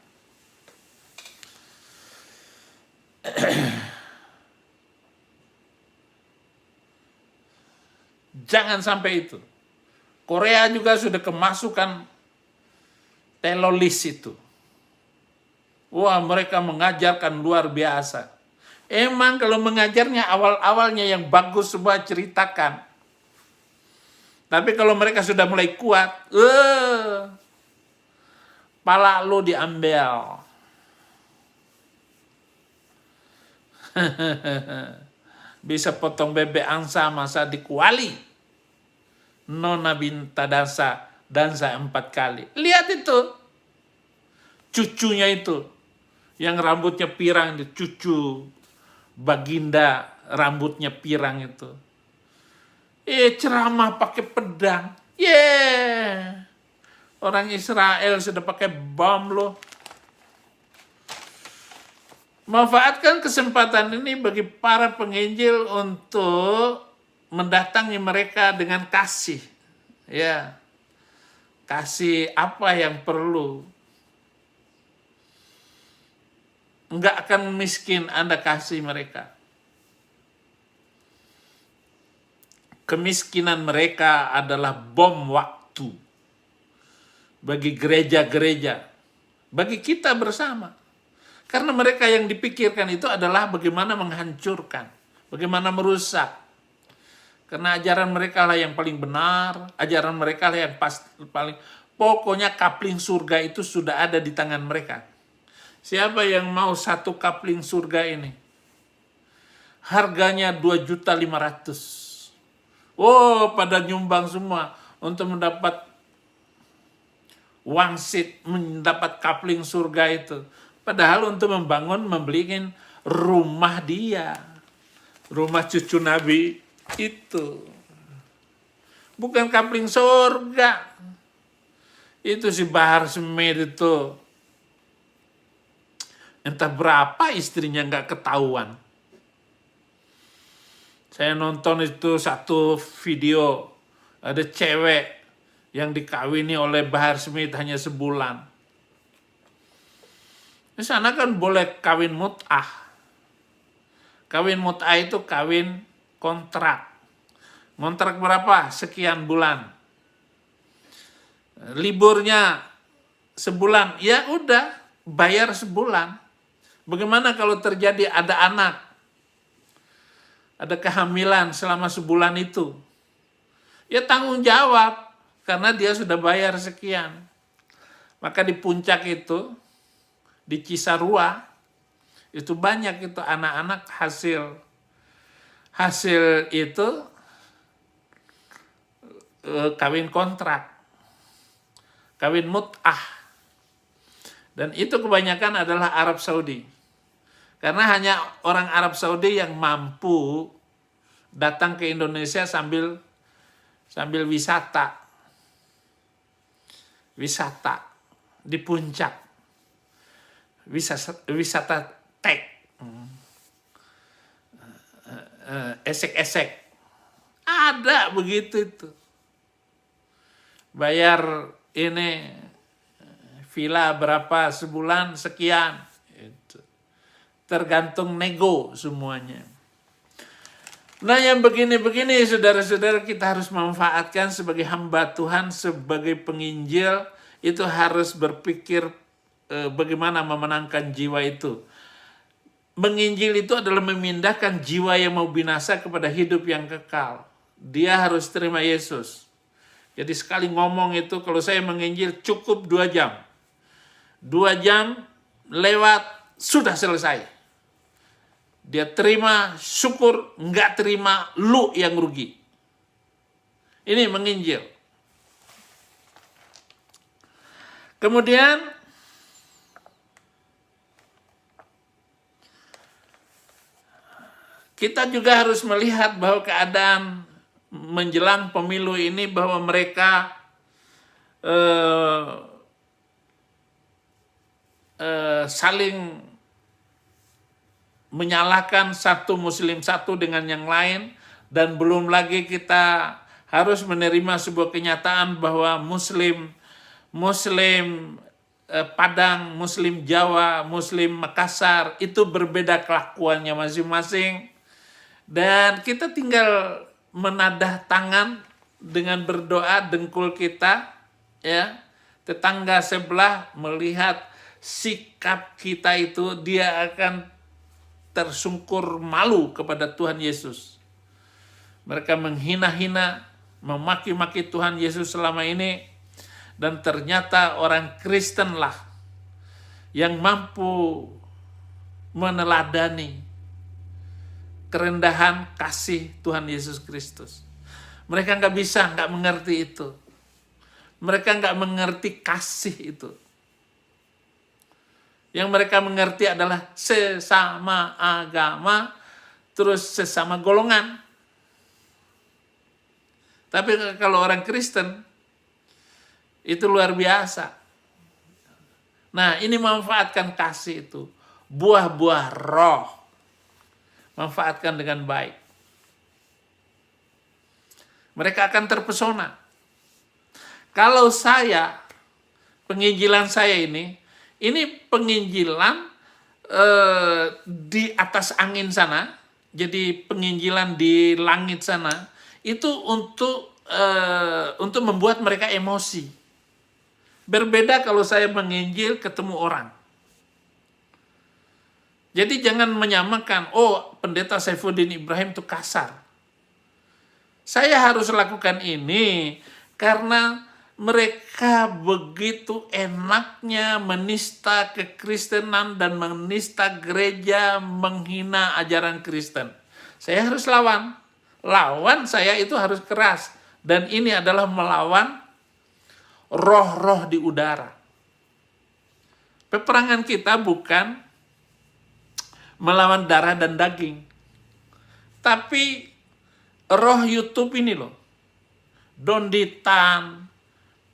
Jangan sampai itu. Korea juga sudah kemasukan telolis itu. Wah, mereka mengajarkan luar biasa. Emang kalau mengajarnya awal-awalnya yang bagus semua ceritakan. Tapi kalau mereka sudah mulai kuat, pala lu diambil. Bisa potong bebek angsa masa dikuali. Nona binta dansa 4 kali. Lihat itu. Cucunya itu. Yang rambutnya pirang, cucu Baginda rambutnya pirang itu. Ceramah pakai pedang. Orang Israel sudah pakai bom loh. Manfaatkan kesempatan ini bagi para penginjil untuk mendatangi mereka dengan kasih. Ya. Kasih apa yang perlu. Enggak akan miskin Anda kasih mereka. Kemiskinan mereka adalah bom waktu bagi gereja-gereja, bagi kita bersama. Karena mereka yang dipikirkan itu adalah bagaimana menghancurkan, bagaimana merusak. Karena ajaran mereka lah yang paling benar, ajaran mereka lah yang paling, pokoknya kapling surga itu sudah ada di tangan mereka. Siapa yang mau satu kapling surga ini? Harganya 2.500.000. Oh, pada nyumbang semua untuk mendapat wangsit, mendapat kapling surga itu. Padahal untuk membelikan rumah dia. Rumah cucu Nabi itu. Bukan kapling surga. Itu si Bahar Smith itu. Entah berapa istrinya nggak ketahuan. Saya nonton itu satu video. Ada cewek yang dikawini oleh Bahar Smith hanya sebulan. Di sana kan boleh kawin mut'ah. Kawin mut'ah itu kawin kontrak. Kontrak berapa? Sekian bulan. Liburnya sebulan. Ya udah, bayar sebulan. Bagaimana kalau terjadi ada anak? Ada kehamilan selama sebulan itu? Ya tanggung jawab. Karena dia sudah bayar sekian. Maka di puncak itu, di Cisarua, itu banyak itu anak-anak hasil itu kawin kontrak, kawin mut'ah. Dan itu kebanyakan adalah Arab Saudi. Karena hanya orang Arab Saudi yang mampu datang ke Indonesia sambil wisata. Wisata di puncak. Wisata tek. Esek-esek. Ada begitu itu. Bayar ini villa berapa sebulan sekian. Itu. Tergantung nego semuanya. Nah yang begini-begini saudara-saudara kita harus manfaatkan sebagai hamba Tuhan, sebagai penginjil, itu harus berpikir bagaimana memenangkan jiwa itu. Menginjil itu adalah memindahkan jiwa yang mau binasa kepada hidup yang kekal. Dia harus terima Yesus. Jadi sekali ngomong itu, kalau saya menginjil cukup 2 jam. 2 jam lewat, sudah selesai. Dia terima, syukur, nggak terima, lu yang rugi. Ini menginjil. Kemudian, kita juga harus melihat bahwa keadaan menjelang pemilu ini, bahwa mereka saling menyalahkan satu muslim satu dengan yang lain, dan belum lagi kita harus menerima sebuah kenyataan bahwa muslim Padang, muslim Jawa, muslim Makassar itu berbeda kelakuannya masing-masing, dan kita tinggal menadah tangan dengan berdoa, dengkul kita, ya, tetangga sebelah melihat sikap kita itu, dia akan tersungkur malu kepada Tuhan Yesus. Mereka menghina-hina, memaki-maki Tuhan Yesus selama ini, dan ternyata orang Kristen lah yang mampu meneladani kerendahan kasih Tuhan Yesus Kristus. Mereka nggak mengerti itu. Mereka nggak mengerti kasih itu. Yang mereka mengerti adalah sesama agama, terus sesama golongan. Tapi kalau orang Kristen, itu luar biasa. Nah, ini memanfaatkan kasih itu. Buah-buah roh. Manfaatkan dengan baik. Mereka akan terpesona. Kalau saya, penginjilan saya ini penginjilan di atas angin sana, jadi penginjilan di langit sana, itu untuk membuat mereka emosi. Berbeda kalau saya menginjil ketemu orang. Jadi jangan menyamakan, oh pendeta Saifuddin Ibrahim itu kasar. Saya harus lakukan ini karena mereka begitu enaknya menista kekristenan dan menista gereja, menghina ajaran Kristen. Saya harus lawan. Lawan saya itu harus keras. Dan ini adalah melawan roh-roh di udara. Peperangan kita bukan melawan darah dan daging. Tapi roh YouTube ini loh. Donditan,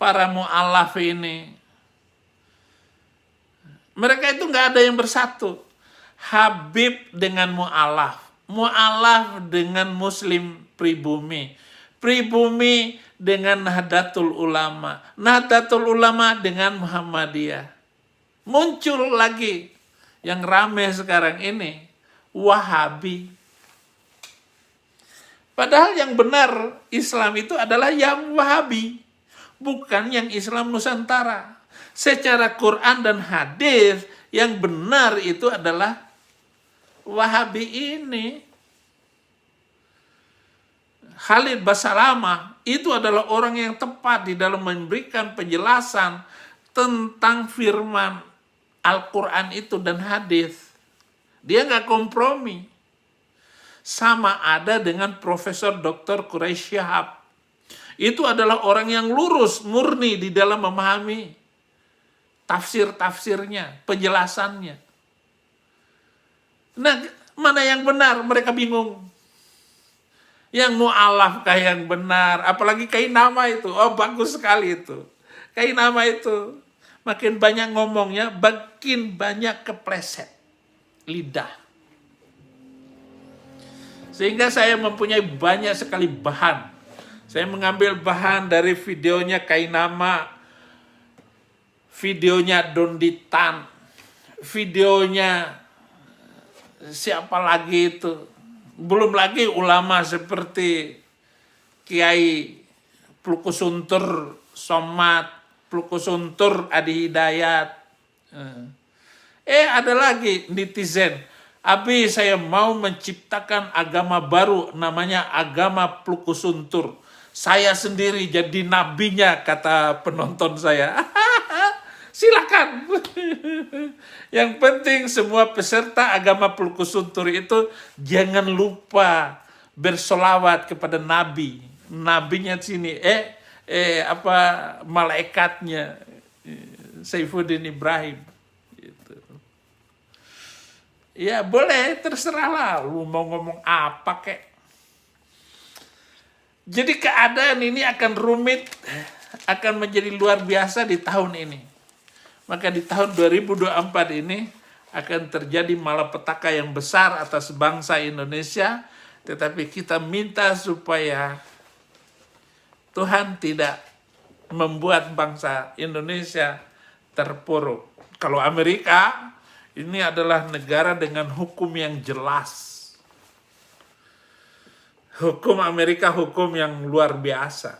para mu'alaf ini. Mereka itu nggak ada yang bersatu. Habib dengan mu'alaf. Mu'alaf dengan muslim pribumi. Pribumi dengan Nahdlatul Ulama. Nahdlatul Ulama dengan Muhammadiyah. Muncul lagi yang ramai sekarang ini, Wahabi. Padahal yang benar Islam itu adalah yang Wahabi, bukan yang Islam Nusantara. Secara Quran dan hadis, yang benar itu adalah Wahabi ini. Khalid Basalamah itu adalah orang yang tepat di dalam memberikan penjelasan tentang firman Al-Quran itu dan hadis. Dia nggak kompromi. Sama ada dengan Profesor Dr. Quraisy Shihab. Itu adalah orang yang lurus, murni di dalam memahami tafsir-tafsirnya, penjelasannya. Nah, mana yang benar? Mereka bingung. Yang mu'alaf kah yang benar? Apalagi Kainama itu. Oh, bagus sekali itu. Kainama itu. Makin banyak ngomongnya, makin banyak kepleset lidah. Sehingga saya mempunyai banyak sekali bahan. Saya mengambil bahan dari videonya Kainama, videonya Donditan, videonya siapa lagi itu. Belum lagi ulama seperti Kiai Plukusuntur Somad, Plukusuntur Adi Hidayat. Ada lagi netizen. Abi, saya mau menciptakan agama baru namanya agama Plukusuntur. Saya sendiri jadi nabinya, kata penonton saya. Silakan. Yang penting semua peserta agama Pulkusunturi itu jangan lupa bersolawat kepada Nabi. Nabinya sini, malaikatnya Saifuddin Ibrahim. Gitu. Ya boleh, terserahlah. Lu mau ngomong apa kek. Jadi keadaan ini akan rumit, akan menjadi luar biasa di tahun ini. Maka di tahun 2024 ini akan terjadi malapetaka yang besar atas bangsa Indonesia. Tetapi kita minta supaya Tuhan tidak membuat bangsa Indonesia terpuruk. Kalau Amerika, ini adalah negara dengan hukum yang jelas. Hukum Amerika hukum yang luar biasa.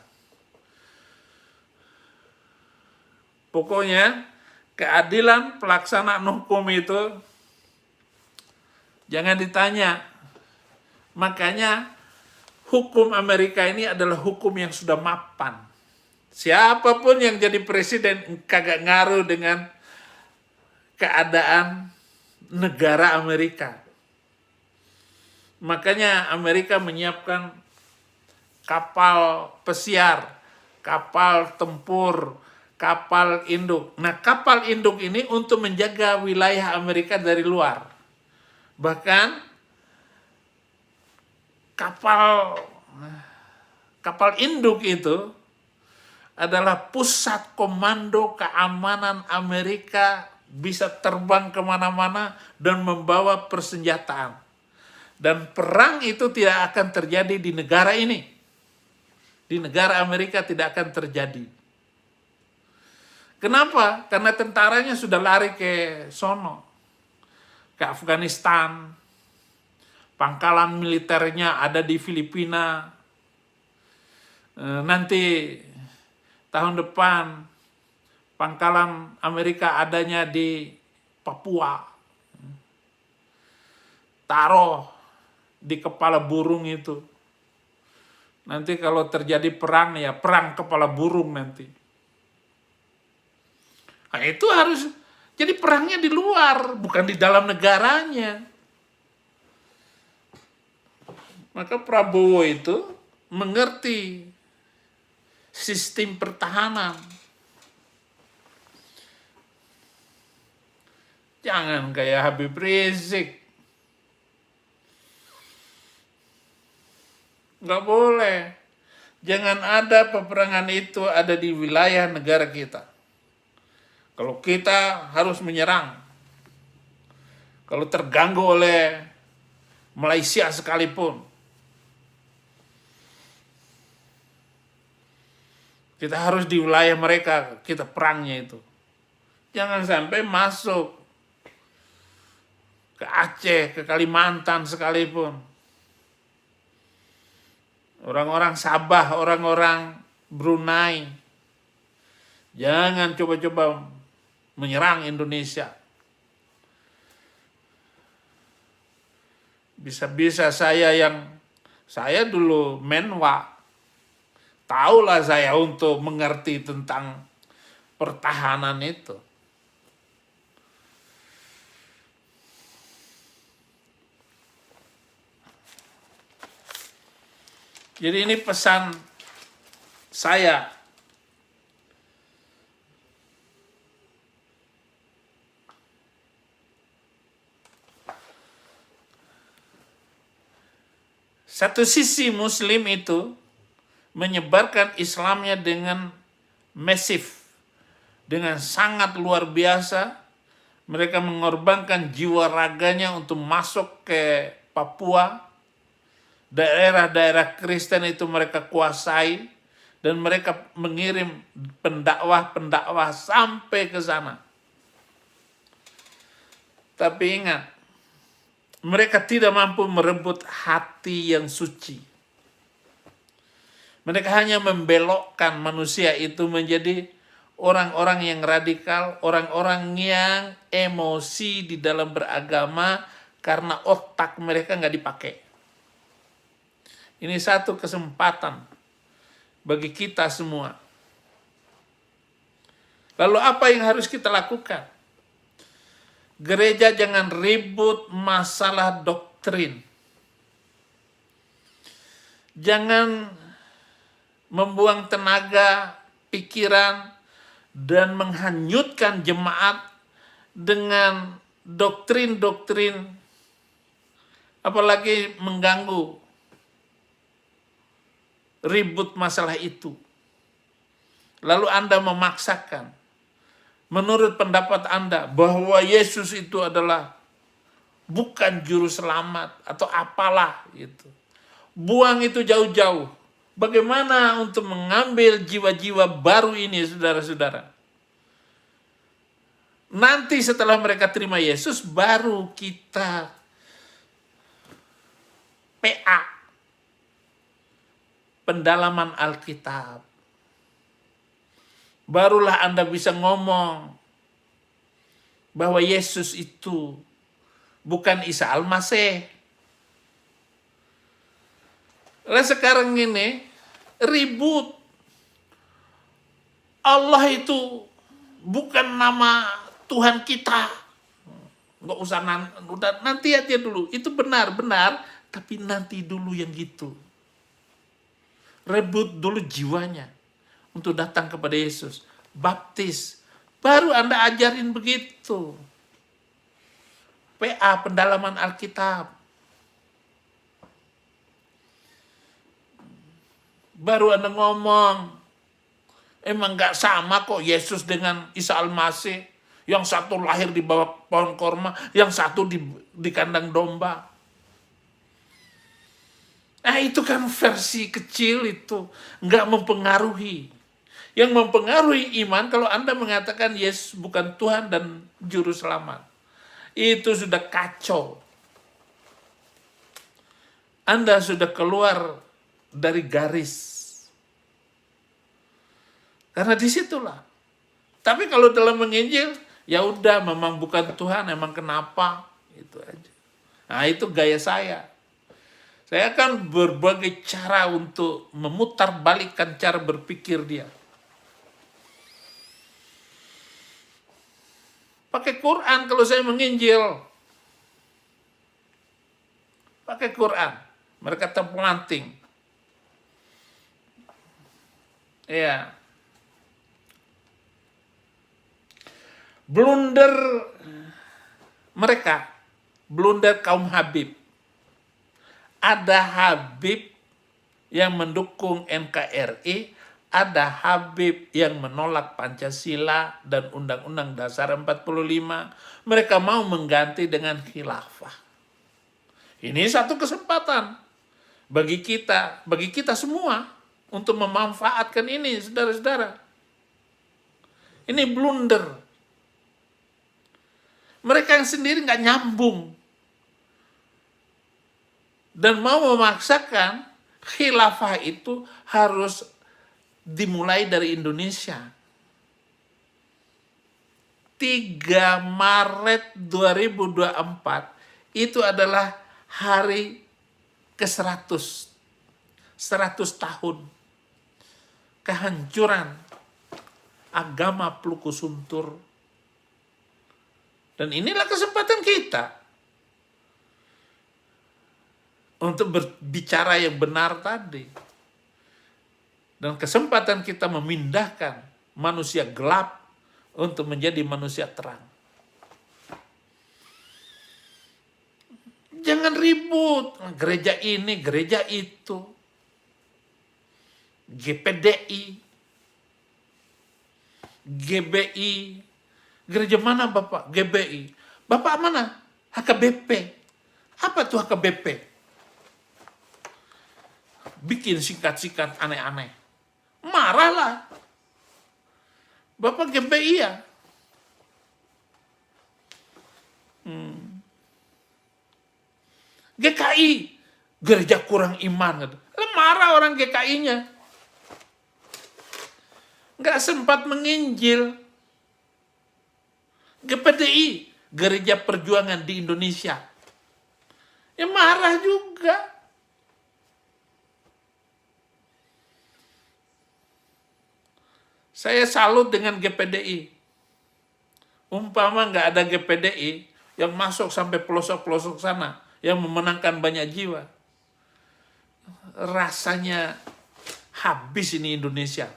Pokoknya keadilan pelaksanaan hukum itu jangan ditanya. Makanya hukum Amerika ini adalah hukum yang sudah mapan. Siapapun yang jadi presiden kagak ngaruh dengan keadaan negara Amerika. Makanya Amerika menyiapkan kapal pesiar, kapal tempur, kapal induk. Nah, kapal induk ini untuk menjaga wilayah Amerika dari luar. Bahkan kapal induk itu adalah pusat komando keamanan Amerika, bisa terbang kemana-mana dan membawa persenjataan. Dan perang itu tidak akan terjadi di negara ini. Di negara Amerika tidak akan terjadi. Kenapa? Karena tentaranya sudah lari ke sono. Ke Afghanistan. Pangkalan militernya ada di Filipina. Nanti tahun depan pangkalan Amerika adanya di Papua. Taruh di kepala burung itu. Nanti kalau terjadi perang, ya perang kepala burung nanti. Nah, itu harus, jadi perangnya di luar, bukan di dalam negaranya. Maka Prabowo itu mengerti sistem pertahanan. Jangan kayak Habib Rizik. Nggak boleh. Jangan ada peperangan itu ada di wilayah negara kita. Kalau kita harus menyerang, kalau terganggu oleh Malaysia sekalipun, kita harus di wilayah mereka, kita perangnya itu. Jangan sampai masuk ke Aceh, ke Kalimantan sekalipun. Orang-orang Sabah, orang-orang Brunei, jangan coba-coba menyerang Indonesia. Bisa-bisa saya dulu menwa, tahulah saya untuk mengerti tentang pertahanan itu. Jadi ini pesan saya. Satu sisi Muslim itu menyebarkan Islamnya dengan masif, dengan sangat luar biasa. Mereka mengorbankan jiwa raganya untuk masuk ke Papua. Daerah-daerah Kristen itu mereka kuasai dan mereka mengirim pendakwah-pendakwah sampai ke sana. Tapi ingat, mereka tidak mampu merebut hati yang suci. Mereka hanya membelokkan manusia itu menjadi orang-orang yang radikal, orang-orang yang emosi di dalam beragama karena otak mereka nggak dipakai. Ini satu kesempatan bagi kita semua. Lalu apa yang harus kita lakukan? Gereja jangan ribut masalah doktrin. Jangan membuang tenaga, pikiran, dan menghanyutkan jemaat dengan doktrin-doktrin, apalagi mengganggu, ribut masalah itu. Lalu Anda memaksakan, menurut pendapat Anda, bahwa Yesus itu adalah bukan juru selamat atau apalah itu. Buang itu jauh-jauh. Bagaimana untuk mengambil jiwa-jiwa baru ini, saudara-saudara? Nanti setelah mereka terima Yesus, baru kita PA, pendalaman Alkitab. Barulah Anda bisa ngomong bahwa Yesus itu bukan Isa Al-Masih. Lah sekarang ini ribut. Allah itu bukan nama Tuhan kita. Nggak usah nanti aja dulu. Itu benar-benar, tapi nanti dulu yang gitu. Rebut dulu jiwanya untuk datang kepada Yesus. Baptis. Baru Anda ajarin begitu. PA, pendalaman Alkitab. Baru Anda ngomong, emang gak sama kok Yesus dengan Isa Al-Masih. Yang satu lahir di bawah pohon korma, yang satu di kandang domba. Nah itu kan versi kecil itu, gak mempengaruhi. Yang mempengaruhi iman kalau Anda mengatakan Yesus bukan Tuhan dan Juru Selamat. Itu sudah kacau. Anda sudah keluar dari garis. Karena disitulah. Tapi kalau dalam menginjil, ya udah memang bukan Tuhan, emang kenapa? Itu aja. Nah itu gaya saya. Saya akan berbagai cara untuk memutar balikkan cara berpikir dia. Pakai Quran kalau saya menginjil. Pakai Quran. Mereka terpelanting. Iya. Blunder mereka. Blunder kaum Habib. Ada Habib yang mendukung NKRI, ada Habib yang menolak Pancasila dan Undang-Undang Dasar 45. Mereka mau mengganti dengan khilafah. Ini satu kesempatan bagi kita semua untuk memanfaatkan ini, saudara-saudara. Ini blunder. Mereka yang sendiri nggak nyambung. Dan mau memaksakan khilafah itu harus dimulai dari Indonesia. 3 Maret 2024 itu adalah hari ke-100. 100 tahun kehancuran agama Pluku Suntur. Dan inilah kesempatan kita untuk berbicara yang benar tadi. Dan kesempatan kita memindahkan manusia gelap untuk menjadi manusia terang. Jangan ribut, gereja ini, gereja itu. GPDI, GBI. Gereja mana Bapak? GBI. Bapak mana? HKBP. Apa tuh HKBP? Bikin singkat-singkat aneh-aneh. Marahlah. Bapak GBI ya? GKI. Gereja kurang iman. Marah orang GKI-nya. Nggak sempat menginjil. GPDI, Gereja Perjuangan di Indonesia. Ya marah juga. Saya salut dengan GPDI. Umpama nggak ada GPDI yang masuk sampai pelosok-pelosok sana, yang memenangkan banyak jiwa, rasanya habis ini Indonesia.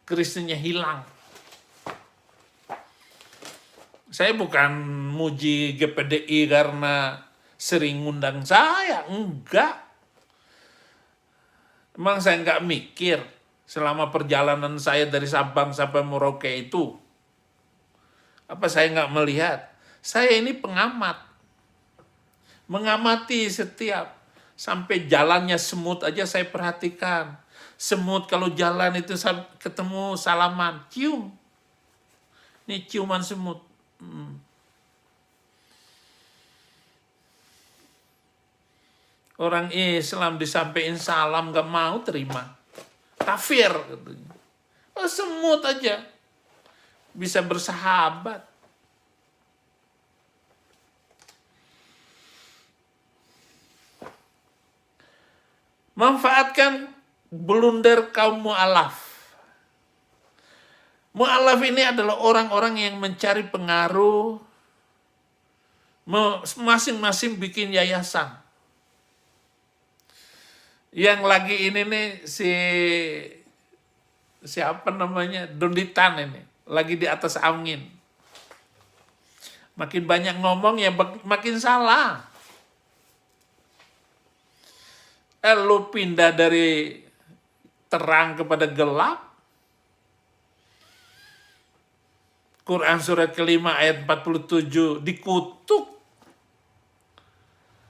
Kristennya hilang. Saya bukan muji GPDI karena sering ngundang saya, enggak. Emang saya nggak mikir selama perjalanan saya dari Sabang sampai Merauke itu. Apa saya nggak melihat? Saya ini pengamat. Mengamati setiap. Sampai jalannya semut aja saya perhatikan. Semut kalau jalan itu ketemu salaman, cium. Ini ciuman semut. Orang Islam disampaikan salam gak mau terima. Kafir. Oh, semut aja bisa bersahabat. Manfaatkan blunder kaum mu'alaf. Mu'alaf ini adalah orang-orang yang mencari pengaruh, masing-masing bikin yayasan. Yang lagi ini nih siapa namanya, Donditan ini, lagi di atas angin. Makin banyak ngomong ya makin salah. Lu pindah dari terang kepada gelap. Quran surat kelima ayat 47 dikutuk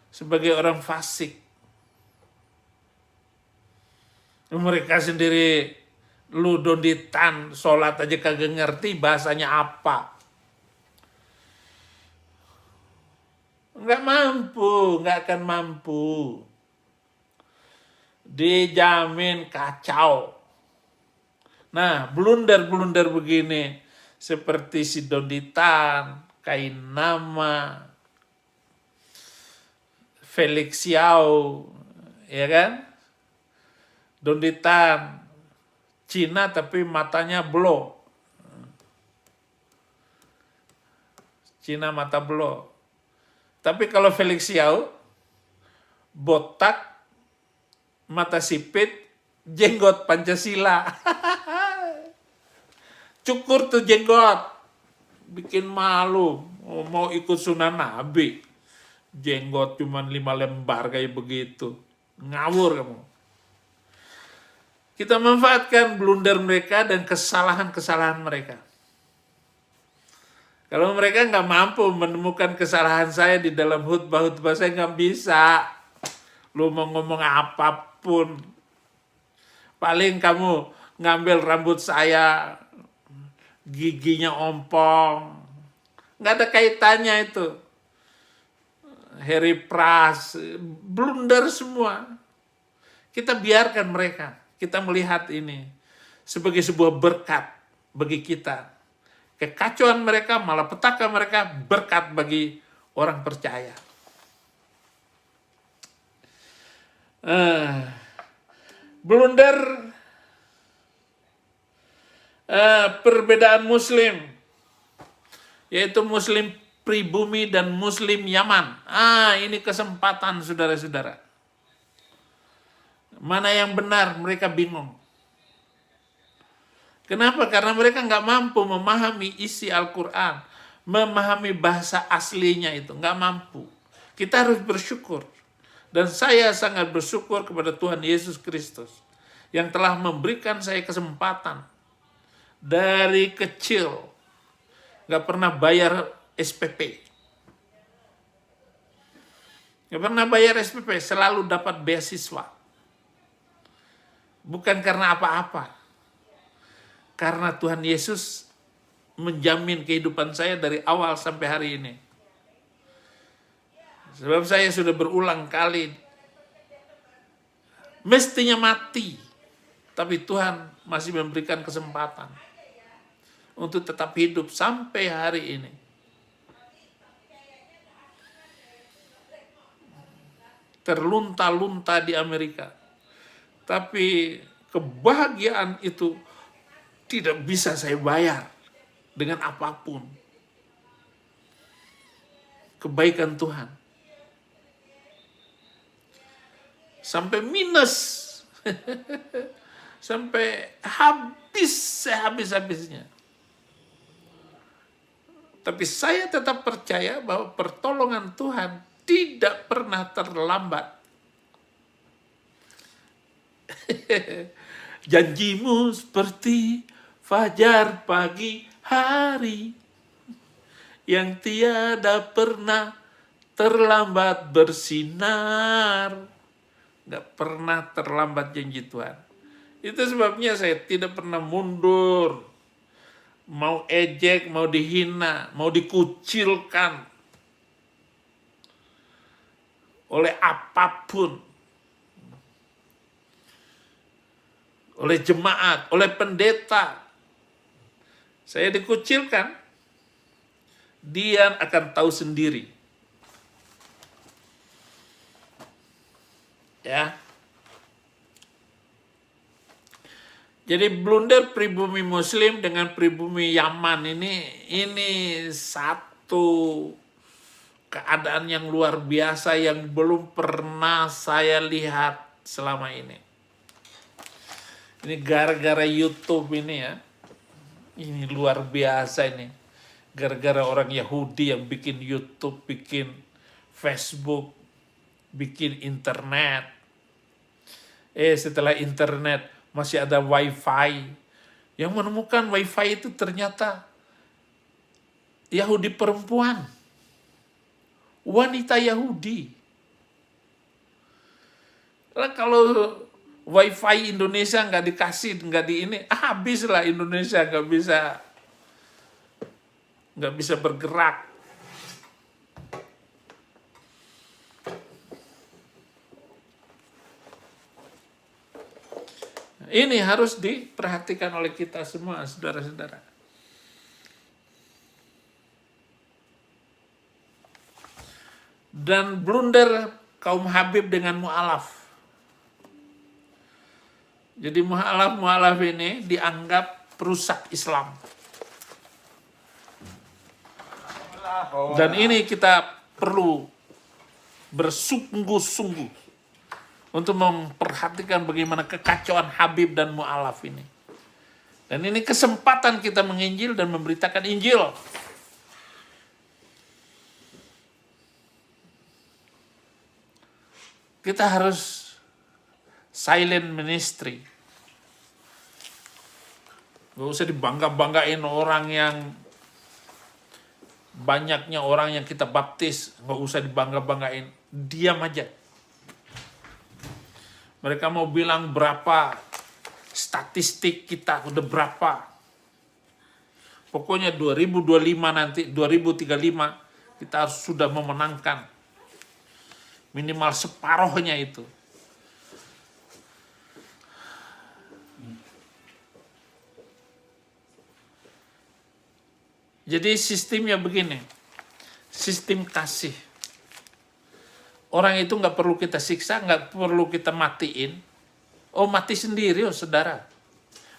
sebagai orang fasik. Mereka sendiri, lu Donditan, sholat aja kagak ngerti bahasanya apa. Nggak mampu, nggak akan mampu. Dijamin kacau. Nah, blunder-blunder begini, seperti si Donditan, Kain Nama, Felix Xiao, ya kan? Donditan, Cina tapi matanya blow. Cina mata blow. Tapi kalau Felix Xiao, botak, mata sipit, jenggot Pancasila. Cukur tuh jenggot. Bikin malu. Mau ikut sunnah Nabi. Jenggot cuman 5 lembar kayak begitu. Ngawur kamu. Kita manfaatkan blunder mereka dan kesalahan-kesalahan mereka. Kalau mereka nggak mampu menemukan kesalahan saya di dalam khutbah-khutbah, saya nggak bisa. Lu mau ngomong apapun. Paling kamu ngambil rambut saya, giginya ompong. Nggak ada kaitannya itu. Harry Pras, blunder semua. Kita biarkan mereka. Kita melihat ini sebagai sebuah berkat bagi kita. Kekacauan mereka, malapetaka mereka, berkat bagi orang percaya. Blunder perbedaan Muslim, yaitu Muslim pribumi dan Muslim Yaman. Ini kesempatan saudara-saudara. Mana yang benar, mereka bingung. Kenapa? Karena mereka nggak mampu memahami isi Al-Quran, memahami bahasa aslinya itu, nggak mampu. Kita harus bersyukur. Dan saya sangat bersyukur kepada Tuhan Yesus Kristus yang telah memberikan saya kesempatan dari kecil, nggak pernah bayar SPP. Nggak pernah bayar SPP, selalu dapat beasiswa. Bukan karena apa-apa. Karena Tuhan Yesus menjamin kehidupan saya dari awal sampai hari ini. Sebab saya sudah berulang kali mestinya mati. Tapi Tuhan masih memberikan kesempatan untuk tetap hidup sampai hari ini. Terlunta-lunta di Amerika. Tapi kebahagiaan itu tidak bisa saya bayar dengan apapun. Kebaikan Tuhan. Sampai minus. Sampai habis sehabis-habisnya. Tapi saya tetap percaya bahwa pertolongan Tuhan tidak pernah terlambat. Janjimu seperti fajar pagi hari yang tiada pernah terlambat bersinar. Gak pernah terlambat janji Tuhan. Itu sebabnya saya tidak pernah mundur. Mau ejek, mau dihina, mau dikucilkan oleh apapun. Oleh jemaat, oleh pendeta. Saya dikucilkan, dia akan tahu sendiri. Ya. Jadi blunder pribumi Muslim dengan pribumi Yaman ini satu keadaan yang luar biasa yang belum pernah saya lihat selama ini. Ini gara-gara YouTube ini ya. Ini luar biasa ini. Gara-gara orang Yahudi yang bikin YouTube, bikin Facebook, bikin internet. Setelah internet masih ada wifi. Yang menemukan wifi itu ternyata Yahudi perempuan. Wanita Yahudi. Lah kalau wifi Indonesia nggak dikasih, nggak di ini, habislah Indonesia nggak bisa bergerak. Ini harus diperhatikan oleh kita semua, saudara-saudara. Dan blunder kaum Habib dengan mu'alaf. Jadi mu'alaf ini dianggap perusak Islam. Dan ini kita perlu bersungguh-sungguh untuk memperhatikan bagaimana kekacauan Habib dan mu'alaf ini. Dan ini kesempatan kita menginjil dan memberitakan Injil. Kita harus silent ministry. Gak usah dibangga-banggain orang yang banyaknya orang yang kita baptis. Gak usah dibangga-banggain. Diam aja. Mereka mau bilang berapa statistik kita, udah berapa. Pokoknya 2025 nanti, 2035, kita harus sudah memenangkan. Minimal separohnya itu. Jadi sistemnya begini. Sistem kasih. Orang itu nggak perlu kita siksa, nggak perlu kita matiin. Oh, mati sendiri, oh saudara.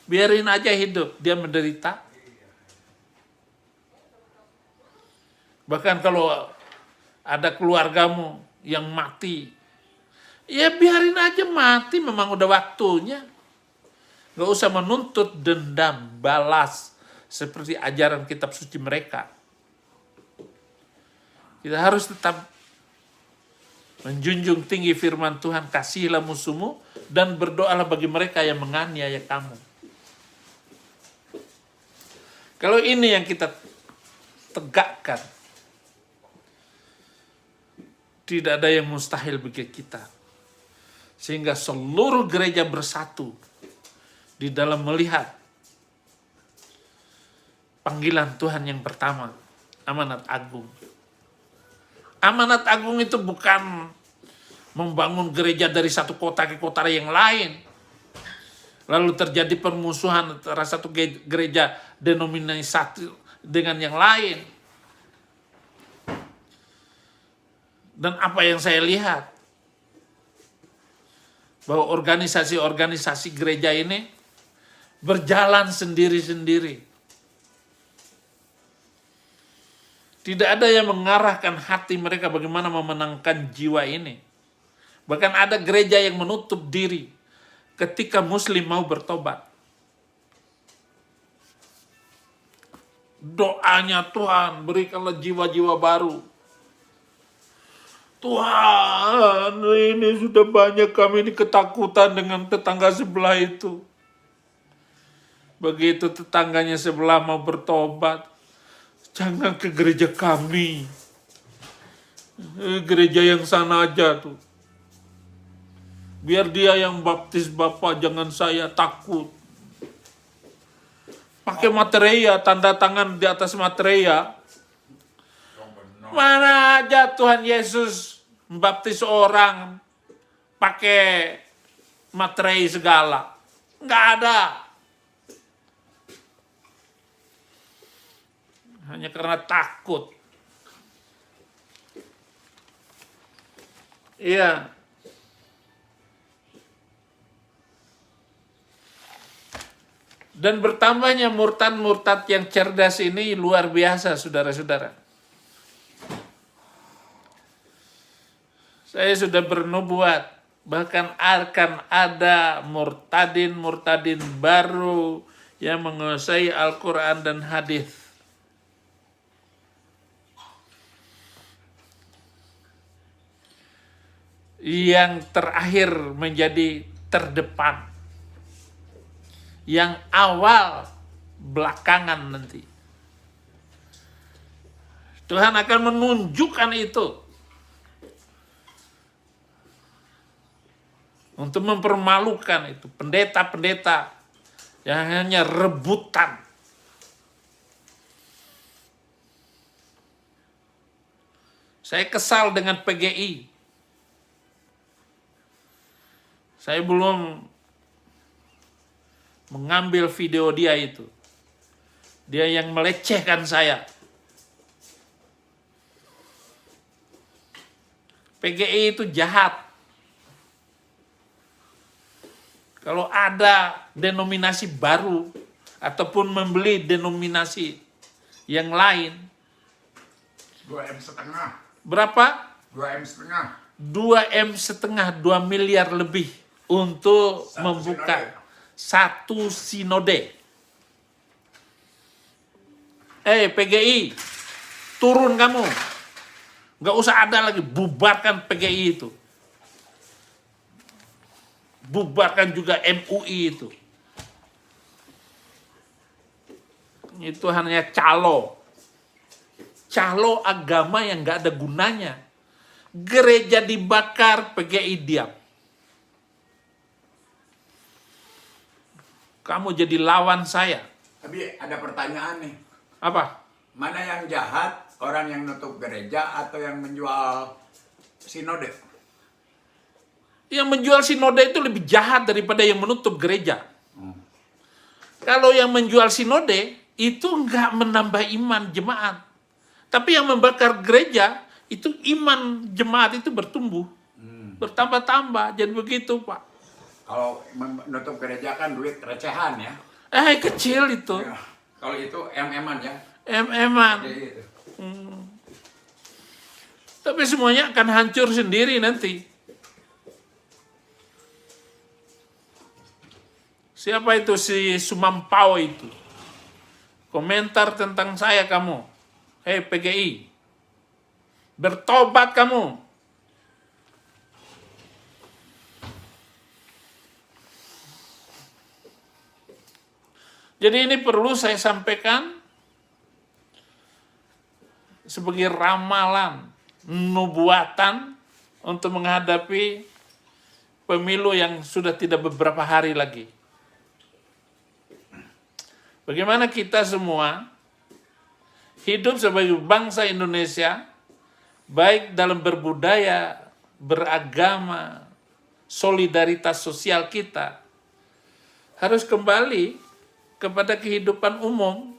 Biarin aja hidup, dia menderita. Bahkan kalau ada keluargamu yang mati, ya biarin aja mati, memang udah waktunya. Nggak usah menuntut dendam, balas, seperti ajaran kitab suci mereka. Kita harus tetap menjunjung tinggi firman Tuhan, kasihilah musuhmu dan berdoalah bagi mereka yang menganiaya kamu. Kalau ini yang kita tegakkan, tidak ada yang mustahil bagi kita. Sehingga seluruh gereja bersatu di dalam melihat panggilan Tuhan yang pertama, amanat agung. Amanat agung itu bukan membangun gereja dari satu kota ke kota yang lain. Lalu terjadi permusuhan antara satu gereja denominasi dengan yang lain. Dan apa yang saya lihat, bahwa organisasi-organisasi gereja ini berjalan sendiri-sendiri. Tidak ada yang mengarahkan hati mereka bagaimana memenangkan jiwa ini. Bahkan ada gereja yang menutup diri ketika Muslim mau bertobat. Doanya, Tuhan berikanlah jiwa-jiwa baru. Tuhan, ini sudah banyak kami ini ketakutan dengan tetangga sebelah itu. Begitu tetangganya sebelah mau bertobat, jangan ke gereja kami. Gereja yang sana aja tuh. Biar dia yang baptis Bapak, jangan saya, takut. Pakai materia, tanda tangan di atas materia. Mana aja Tuhan Yesus membaptis orang pakai materai segala. Nggak ada. Hanya karena takut. Iya. Dan bertambahnya murtad-murtad yang cerdas ini luar biasa, saudara-saudara. Saya sudah bernubuat, bahkan akan ada murtadin-murtadin baru yang menguasai Al-Quran dan hadis. Yang terakhir menjadi terdepan. Yang awal belakangan nanti. Tuhan akan menunjukkan itu. Untuk mempermalukan itu. Pendeta-pendeta yang hanya rebutan. Saya kesal dengan PGI. Saya belum mengambil video dia itu. Dia yang melecehkan saya. PGI itu jahat. Kalau ada denominasi baru ataupun membeli denominasi yang lain. 2,5 M. Berapa? 2,5 M. 2,5 M, 2 miliar lebih untuk membuka satu sinode. PGI, turun kamu. Nggak usah ada lagi, bubarkan PGI itu. Bubarkan juga MUI itu. Itu hanya calo agama yang nggak ada gunanya. Gereja dibakar, PGI diam. Kamu jadi lawan saya. Tapi ada pertanyaan nih. Apa? Mana yang jahat? Orang yang nutup gereja atau yang menjual sinode? Yang menjual sinode itu lebih jahat daripada yang menutup gereja. Kalau yang menjual sinode itu nggak menambah iman jemaat. Tapi yang membakar gereja itu iman jemaat itu bertumbuh. Bertambah-tambah. Jadi begitu, Pak. Kalau menutup gereja kan duit recehan ya. Kecil itu. Ya. Kalau itu MM-an ya. MM-an. Gitu. Tapi semuanya akan hancur sendiri nanti. Siapa itu si Sumampao itu? Komentar tentang saya kamu. PGI. Bertobat kamu. Jadi ini perlu saya sampaikan sebagai ramalan, nubuatan untuk menghadapi pemilu yang sudah tidak beberapa hari lagi. Bagaimana kita semua hidup sebagai bangsa Indonesia, baik dalam berbudaya, beragama, solidaritas sosial kita, harus kembali kepada kehidupan umum,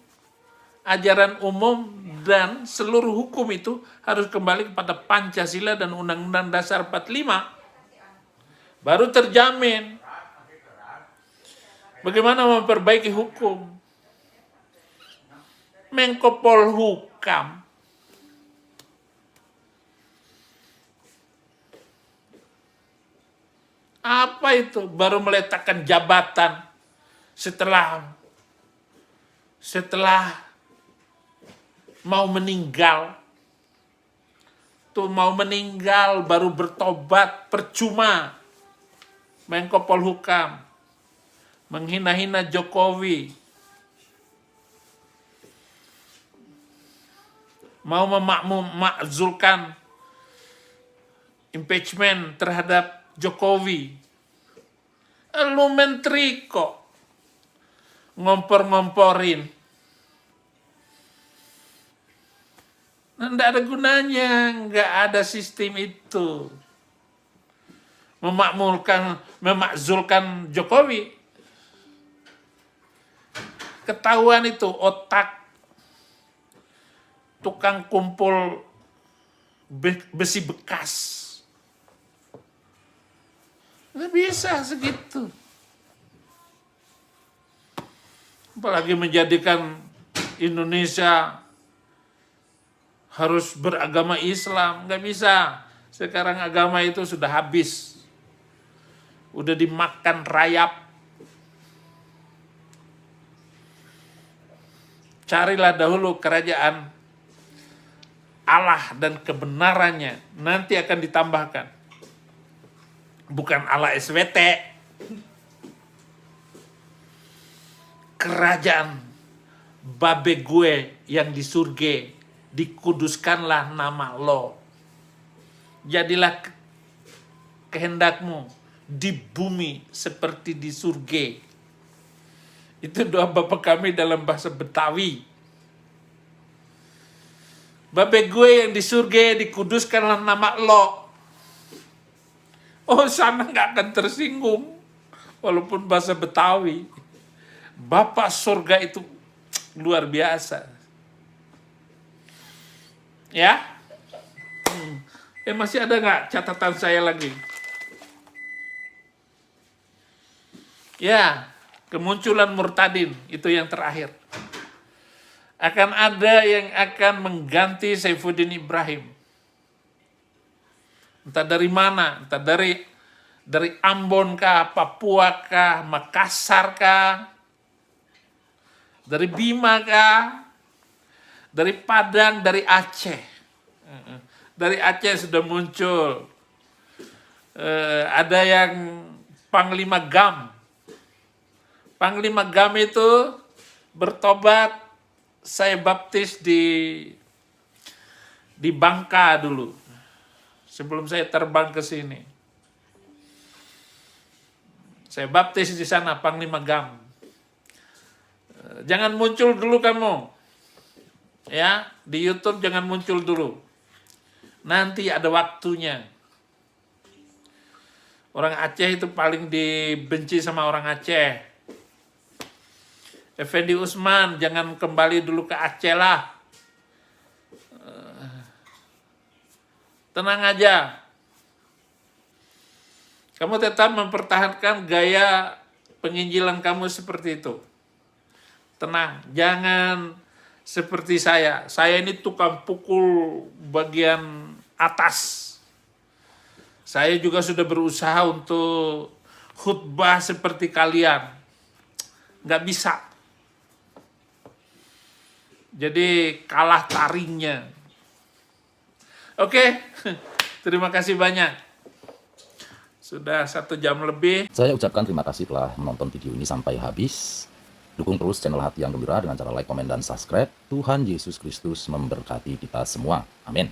ajaran umum, dan seluruh hukum itu harus kembali kepada Pancasila dan Undang-Undang Dasar 45. Baru terjamin. Bagaimana memperbaiki hukum? Menko Polhukam. Apa itu? Baru meletakkan jabatan setelah mau meninggal. Tuh mau meninggal baru bertobat, percuma. Menko Polhukam menghina-hina Jokowi. Mau memakzulkan impeachment terhadap Jokowi. Lu menteri kok ngompor-ngomporin. Nggak ada gunanya, nggak ada sistem itu. Memakzulkan Jokowi. Ketahuan itu otak tukang kumpul besi bekas. Nggak bisa segitu. Apalagi menjadikan Indonesia harus beragama Islam. Nggak bisa. Sekarang agama itu sudah habis. Udah dimakan rayap. Carilah dahulu kerajaan Allah dan kebenarannya. Nanti akan ditambahkan. Bukan ala SWT. Kerajaan babe gue yang di surga, dikuduskanlah nama lo. Jadilah kehendakmu di bumi seperti di surga. Itu doa Bapa kami dalam bahasa Betawi. Babe gue yang di surga, dikuduskanlah nama lo. Oh, sana nggak akan tersinggung. Walaupun bahasa Betawi. Bapak surga itu luar biasa. Ya? Masih ada nggak catatan saya lagi? Ya, kemunculan murtadin. Itu yang terakhir. Akan ada yang akan mengganti Saifuddin Ibrahim. Entah dari mana, entah dari Ambon kah, Papua kah, Makassar kah, dari Bima kah, dari Padang, dari Aceh. Dari Aceh sudah muncul. Ada yang Panglima Gam. Panglima Gam itu bertobat, saya baptis di Bangka dulu. Sebelum saya terbang ke sini. Saya baptis di sana, Panglima Gam. Jangan muncul dulu kamu. Ya, di YouTube jangan muncul dulu. Nanti ada waktunya. Orang Aceh itu paling dibenci sama orang Aceh. Effendi Usman, jangan kembali dulu ke Aceh lah. Tenang aja. Kamu tetap mempertahankan gaya penginjilan kamu seperti itu. Tenang, jangan seperti saya. Saya ini tukang pukul bagian atas. Saya juga sudah berusaha untuk khutbah seperti kalian. Nggak bisa. Jadi kalah taringnya. Oke, terima kasih banyak. Sudah 1 jam lebih. Saya ucapkan terima kasih telah menonton video ini sampai habis. Dukung terus channel Hati yang Gembira dengan cara like, komen, dan subscribe. Tuhan Yesus Kristus memberkati kita semua. Amin.